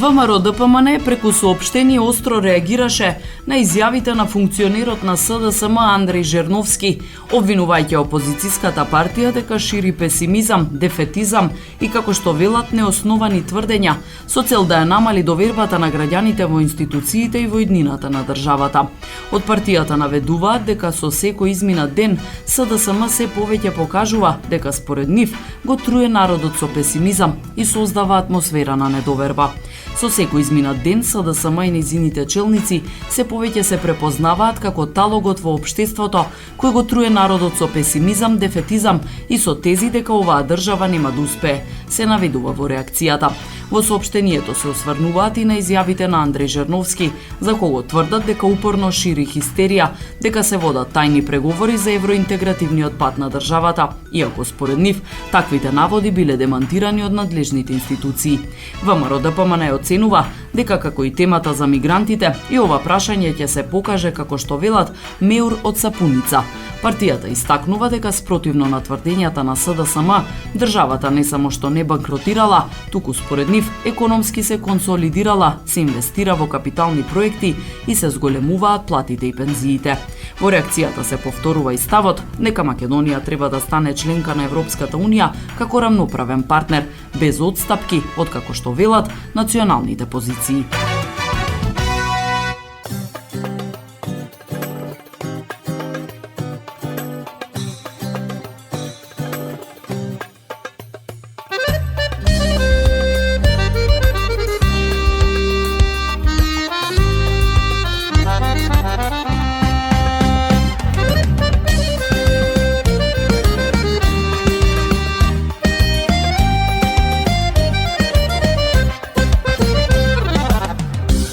ВМРО ДПМН преку соопштение остро реагираше на изјавите на функционерот на СДСМ Андреј Жерновски, обвинувајќи опозицијската партија дека шири песимизам, дефетизам и, како што велат, неосновани тврдења со цел да ја намали довербата на граѓаните во институциите и во иднината на државата. Од партијата наведуваат дека со секој изминат ден СДСМ се повеќе покажува дека според нив го труе народот со песимизам и создава атмосфера на недоверба. Со секој изминат ден СДСМ и нејзините челници се повеќе се препознаваат како талогот во општеството кој го труе народот со песимизам, дефетизам и со тези дека оваа држава нема да успее, се наведува во реакцијата. Во соопштението се осврнуваат и на изјавите на Андреј Жерновски, за кого тврдат дека упорно шири хистерија, дека се водат тајни преговори за евроинтегративниот пат на државата, иако според нив таквите наводи биле демантирани од надлежните институции. ВМРО ДПМН оценува дека како и темата за мигрантите, и ова прашање ќе се покаже како што велат меур од сапуница. Партијата истакнува дека спротивно на тврдењата на СДСМ, државата не само што не банкротирала, туку според нив економски се консолидирала, се инвестира во капитални проекти и се зголемуваат платите и пензиите. Во реакцијата се повторува и ставот дека Македонија треба да стане членка на Европската унија како рамноправен партнер, без одстапки од, како што велат, националните позиции.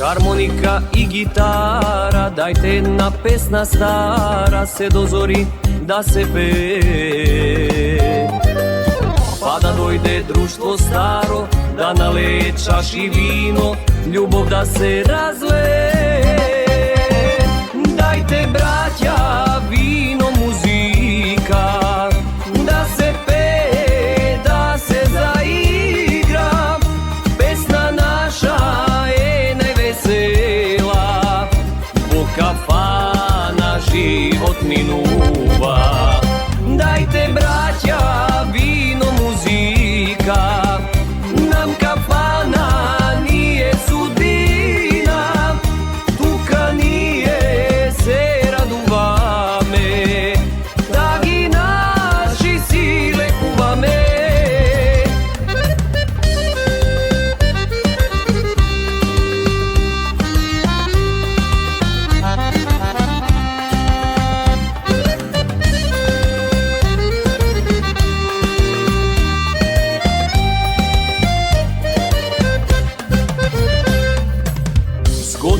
Хармоника и гитара, дајте една песна стара, се дозори да се пее. Па да дојде друштво старо, да налее чаши вино, љубов да се разлее. Дајте, браќа, вино, музика, да се пее, да се заигра, песна наша кафана живот минува. Дајте, браќа, вино, музика, нам кафана ни е судбина,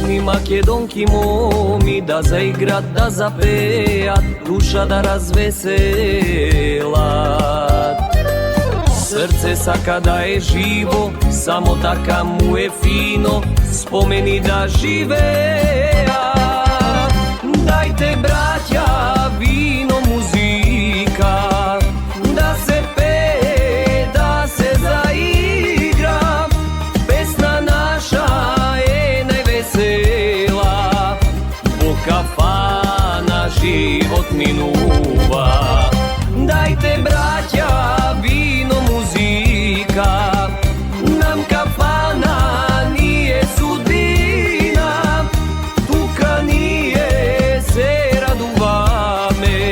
Одни македонки моми да заиграт, да запеат, душа да развеселат. Срце сака да е живо, само така му е фино, спомени да живеа. Дајте, браќа, вино, музика, да се пее, да се заигра. Песна наша е највесела, во кафана живот минува. Дајте, браќа, вино, музика, нам кафана ни е судбина, тука ние се радуваме,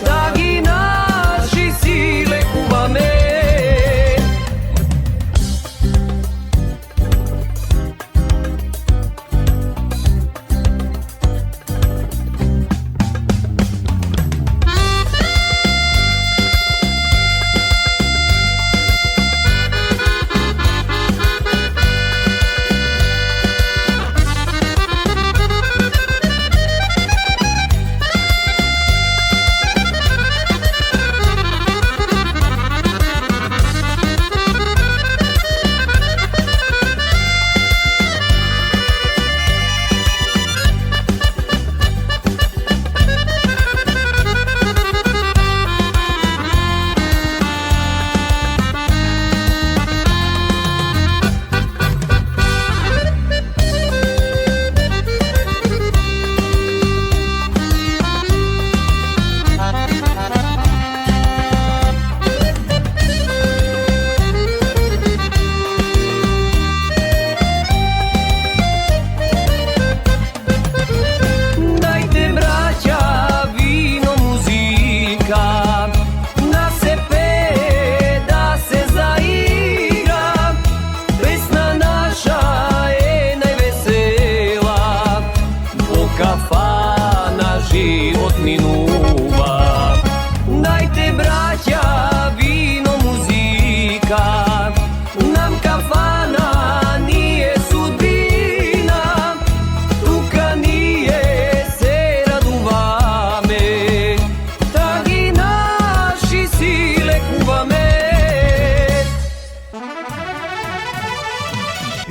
да ги наши си лекуваме.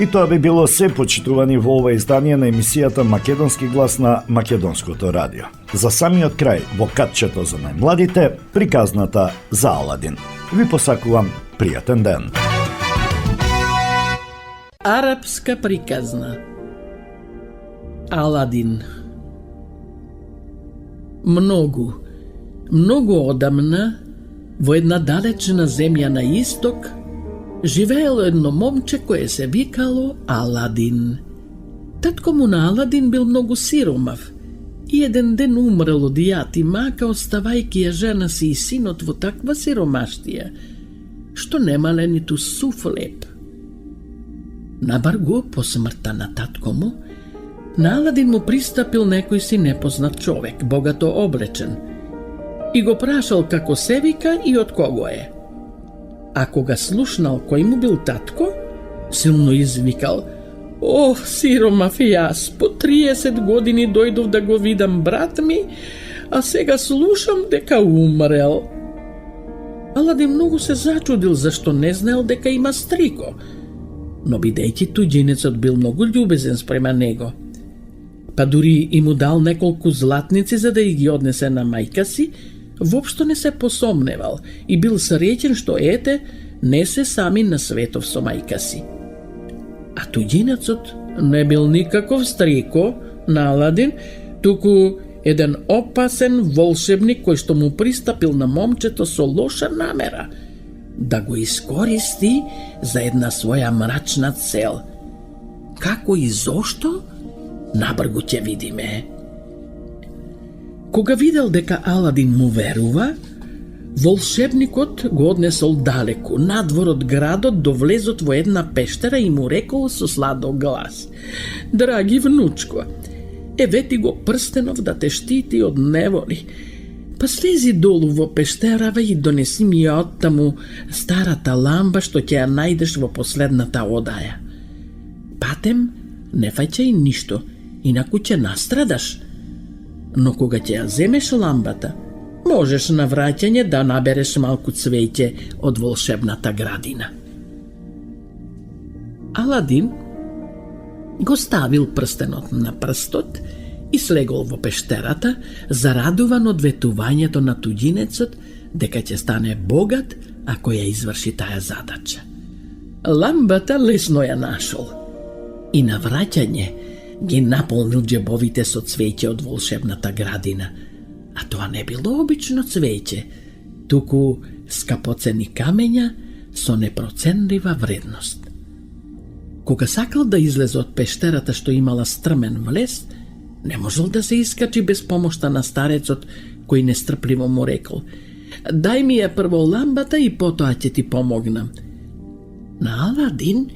И тоа би било се, почитувани, во ова издание на емисијата Македонски глас на Македонското радио. За самиот крај, во катчето за најмладите, приказната за Аладин. Ви посакувам пријатен ден. Арапска приказна. Аладин. Многу одамна, во една далечна земја на исток, живеело едно момче кое се викало Аладин. Татко му на Аладин бил многу сиромав и еден ден умрел од јад и мака, оставајќи ја жена си и синот во таква сиромаштија, што немале ниту сув леп. Набар го по смртта на татко му, на Аладин му пристапил некој си непознат човек, богато облечен, и го прашал како се вика и од кого е. А кога слушнал кој му бил татко, силно извикал: "О, сиромав јас, по 30 години дојдов да го видам брат ми, а сега слушам дека умрел." Аладин многу се зачудил зашто не знаел дека има стрико, но бидејќи туѓинецот бил многу љубезен спрема него, па дури и му дал неколку златници за да ги однесе на мајка си, воопшто не се посомневал и бил среќен што ете, не се сами на светов со мајка си. А туѓинецот не бил никаков стрико на Аладин, туку еден опасен волшебник кој што му пристапил на момчето со лоша намера, да го искористи за една своја мрачна цел. Како и зошто? Набргу ќе видиме. Кога видел дека Аладин му верува, волшебникот го однесол далеку, надвор од градот, до влезот во една пештера и му рекол со сладок глас: "Драги внучко, евети го прстенов да те штити од неволи. Па слези долу во пештерава и донеси ми ја оттаму старата ламба што ќе ја најдеш во последната одаја. Патем не фаќај ништо, инаку ќе настрадаш. Но кога ќе ја земеш ламбата, можеш на враќање да набереш малку цвеќе од волшебната градина. Аладин го ставил прстенот на прстот и слегол во пештерата, зарадуван од ветувањето на туѓинецот дека ќе стане богат ако ја изврши таа задача. Ламбата лесно ја нашол и на враќање ги наполнил џебовите со цвеќе од волшебната градина, а тоа не било обично цвеќе, туку скапоцени камења со непроценлива вредност. Кога сакал да излезе од пештерата што имала стрмен влез, не можел да се искачи без помошта на старецот, кој нестрпливо му рекол: "Дај ми ја прво ламбата и потоа ќе ти помогнам." На Аладин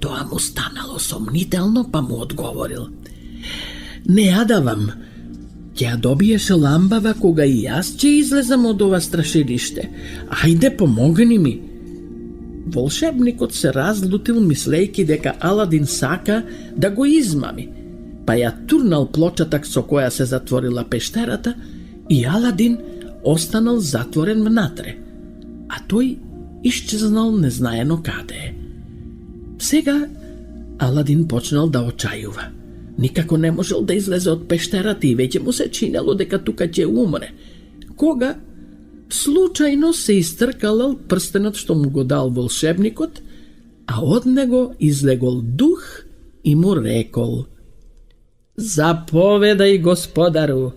тоа му станало сомнително, па му одговорил: "Не ја давам. Ќе ја добиеш ламбава кога и јас ќе излезам од ова страшилиште. Ајде, помогни ми." Волшебникот се разлутил мислејќи дека Аладин сака да го измами, па ја турнал плочатак со која се затворила пештерата и Аладин останал затворен внатре, а тој исчезнал незнаено каде е. Сега Аладин почнал да очајува. Никако не можел да излезе од пештерата и веќе му се чинело дека тука ќе умре. Кога случајно се истркалал прстенот што му го дал волшебникот, а од него излегол дух и му рекол: "Заповедај, господару,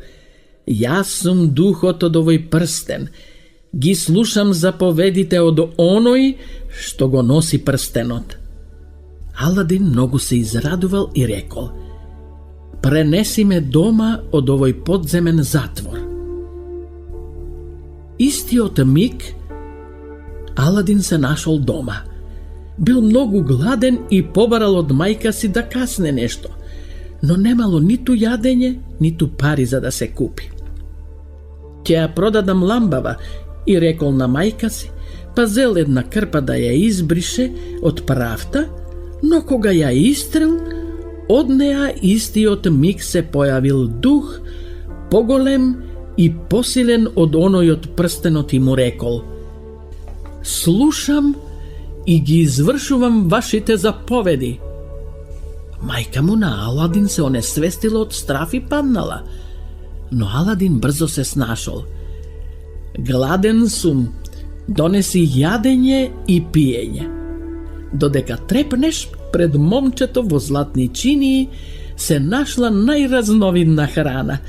јас сум духот од овој прстен. Ги слушам заповедите од оној што го носи прстенот." Аладин многу се израдувал и рекол: "Пренеси ме дома од овој подземен затвор." Истиот миг Аладин се нашол дома. Бил многу гладен и побарал од мајка си да касне нешто, но немало ниту јадење, ниту пари за да се купи. "Ќе ја продадам ламбава", и рекол на мајка си, па зел една крпа да ја избрише од правта, но кога ја истрел, од неа истиот миг се појавил дух, поголем и посилен од оној од прстенот и му рекол: "Слушам и ги извршувам вашите заповеди." Мајка му на Аладин се онесвестила од страф и паднала, но Аладин брзо се снашол. "Гладен сум, донеси јадење и пиење." Додека трепнеш пред момчето во златни чинии, се нашла најразновидна храна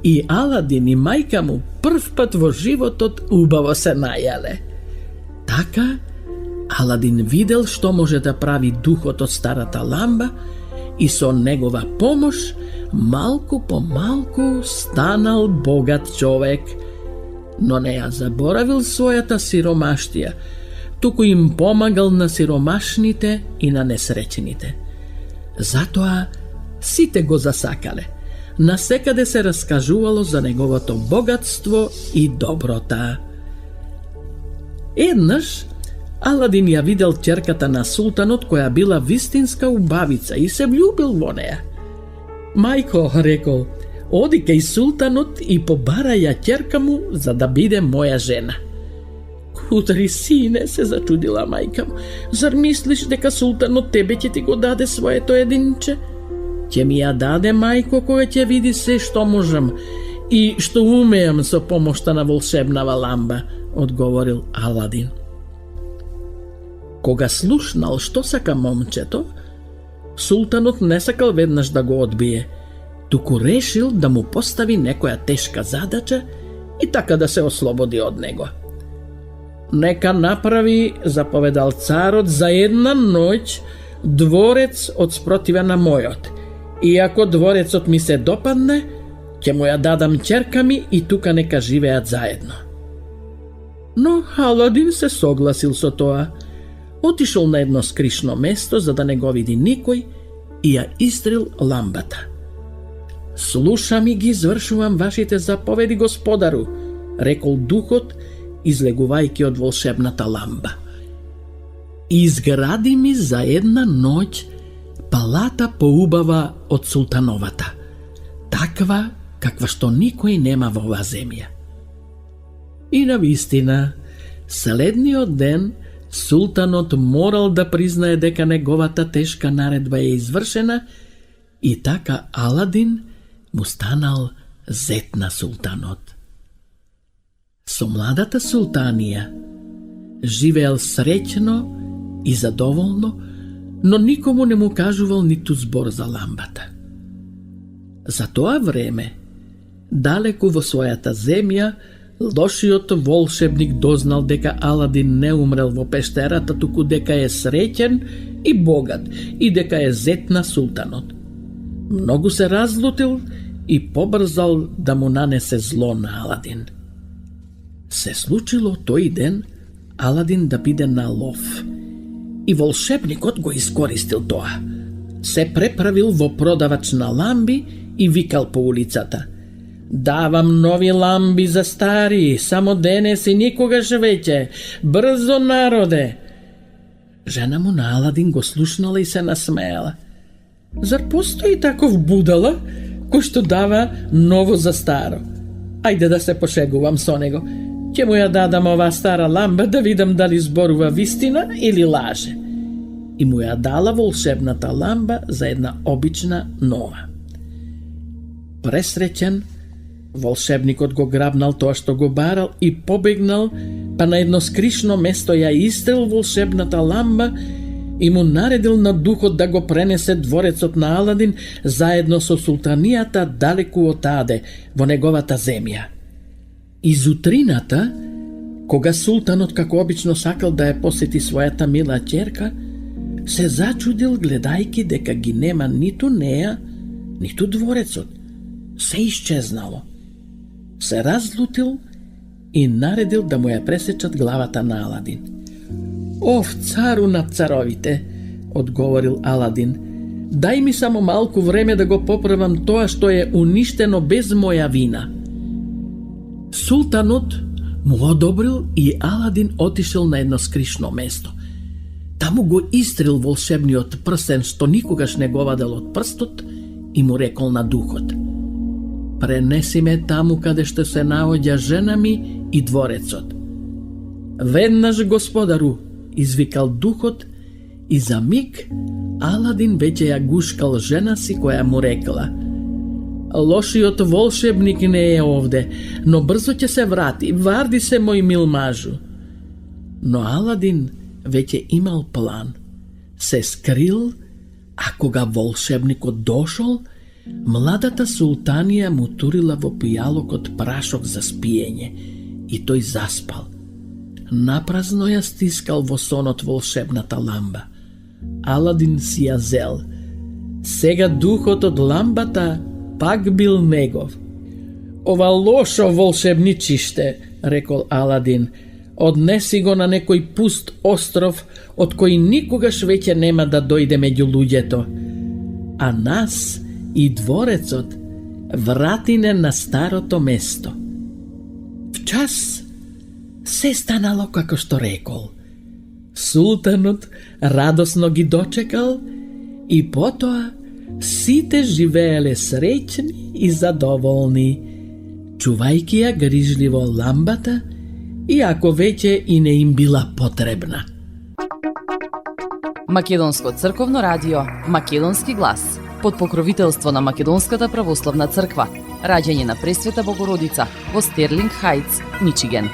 и Аладин и мајка му прв пат во животот убаво се најале. Така, Аладин видел што може да прави духот од старата ламба и со негова помош малку по малку станал богат човек, но не ја заборавил својата сиромаштија, туку им помагал на сиромашните и на несреќените. Затоа сите го засакале. Насекаде се раскажувало за неговото богатство и доброта. Еднаш Аладин ја видел ќерката на султанот која била вистинска убавица и се влюбил во неа. "Мајко", рекол, "оди кај султанот и побара ја ќерка му за да биде моја жена." "Кудри, сине", се зачудила мајка му, "зар мислиш дека султанот тебе ќе ти го даде своето единче?" "Ќе ми ја даде, мајко, кога ќе види се што можам и што умеам со помошта на волшебнава ламба", одговорил Аладин. Кога слушнал што сака момчето, султанот не сакал веднаш да го одбие, туку решил да му постави некоја тешка задача и така да се ослободи од него. "Нека направи", заповедал царот, "за една ноќ дворец од спротива на мојот. И ако дворецот ми се допадне, ќе му ја дадам ќерка ми и тука нека живеат заедно." Но Аладин се согласил со тоа. Отишол на едно скришно место за да не го види никој и ја истрил ламбата. "Слушам и ги извршувам вашите заповеди, господару", рекол духот, излегувајќи од волшебната ламба. "Изгради ми за една ноќ палата поубава од султановата, таква каква што никој нема во оваа земја. И на вистина, следниот ден султанот морал да признае дека неговата тешка наредба е извршена и така Аладин му станал зет на султанот. Со младата султанија живеел среќно и задоволно, но никому не му кажувал ниту збор за ламбата. За тоа време, далеку во својата земја, лошиот волшебник дознал дека Аладин не умрел во пештерата, туку дека е среќен и богат и дека е зет на султанот. Многу се разлутил и побрзал да му нанесе зло на Аладин. Се случило тој ден Аладин да биде на лов и волшебникот го искористил тоа. Се преправил во продавач на ламби и викал по улицата: "Давам нови ламби за стари, само денес и никогаш веќе. Брзо, народе!" Жена му на Аладин го слушнала и се насмеала. "Зар постои таков будала кој што дава ново за старо? Ајде да се пошегувам со него. Ќе му ја дадам оваа стара ламба да видам дали зборува вистина или лаже." И му ја дала волшебната ламба за една обична нова. Пресреќен, волшебникот го грабнал тоа што го барал и побегнал, па на едно скришно место ја истрел волшебната ламба и му наредил на духот да го пренесе дворецот на Аладин заедно со султанијата далеку од таде, во неговата земја. Изутрината, кога султанот како обично сакал да ја посети својата мила ќерка, се зачудил гледајки дека ги нема ниту неа, ниту дворецот. Се исчезнало. Се разлутил и наредил да му ја пресечат главата на Аладин. "Ов, цару над царовите," одговорил Аладин, "дај ми само малку време да го поправам тоа што е уништено без моја вина." Султанот му одобрил и Аладин отишел на едно скришно место. Таму го истрил волшебниот прстен што никогаш не го вадел од прстот и му рекол на духот: "Пренеси ме таму каде што се наоѓа жена ми и дворецот." "Веднаш, господару," извикал духот и за миг Аладин веќе ја гушкал жена си која му рекла: "Лошиот волшебник не е овде, но брзо ќе се врати, варди се, мој мил мажу." Но Аладин веќе имал план. Се скрил, а кога волшебникот дошол, младата султанија му турила во пијалокот прашок за спиење и тој заспал. Напразно ја стискал во сонот волшебната ламба. Аладин си ја зел. Сега духот од ламбата пак бил негов. "Ова лошо волшебничиште," рекол Аладин, "однеси го на некој пуст остров од кој никогаш веќе нема да дојде меѓу луѓето. А нас и дворецот врати не на старото место." Вчас се станало како што рекол. Султанот радосно ги дочекал и потоа сите живееле среќни и задоволни, чувајќи ја грижливо ламбата, иако веќе и не им била потребна. Македонско црковно радио, Македонски глас, под покровителство на Македонската православна црква, раѓање на Пресвета Богородица во Стерлинг Хајтс, Мичиген.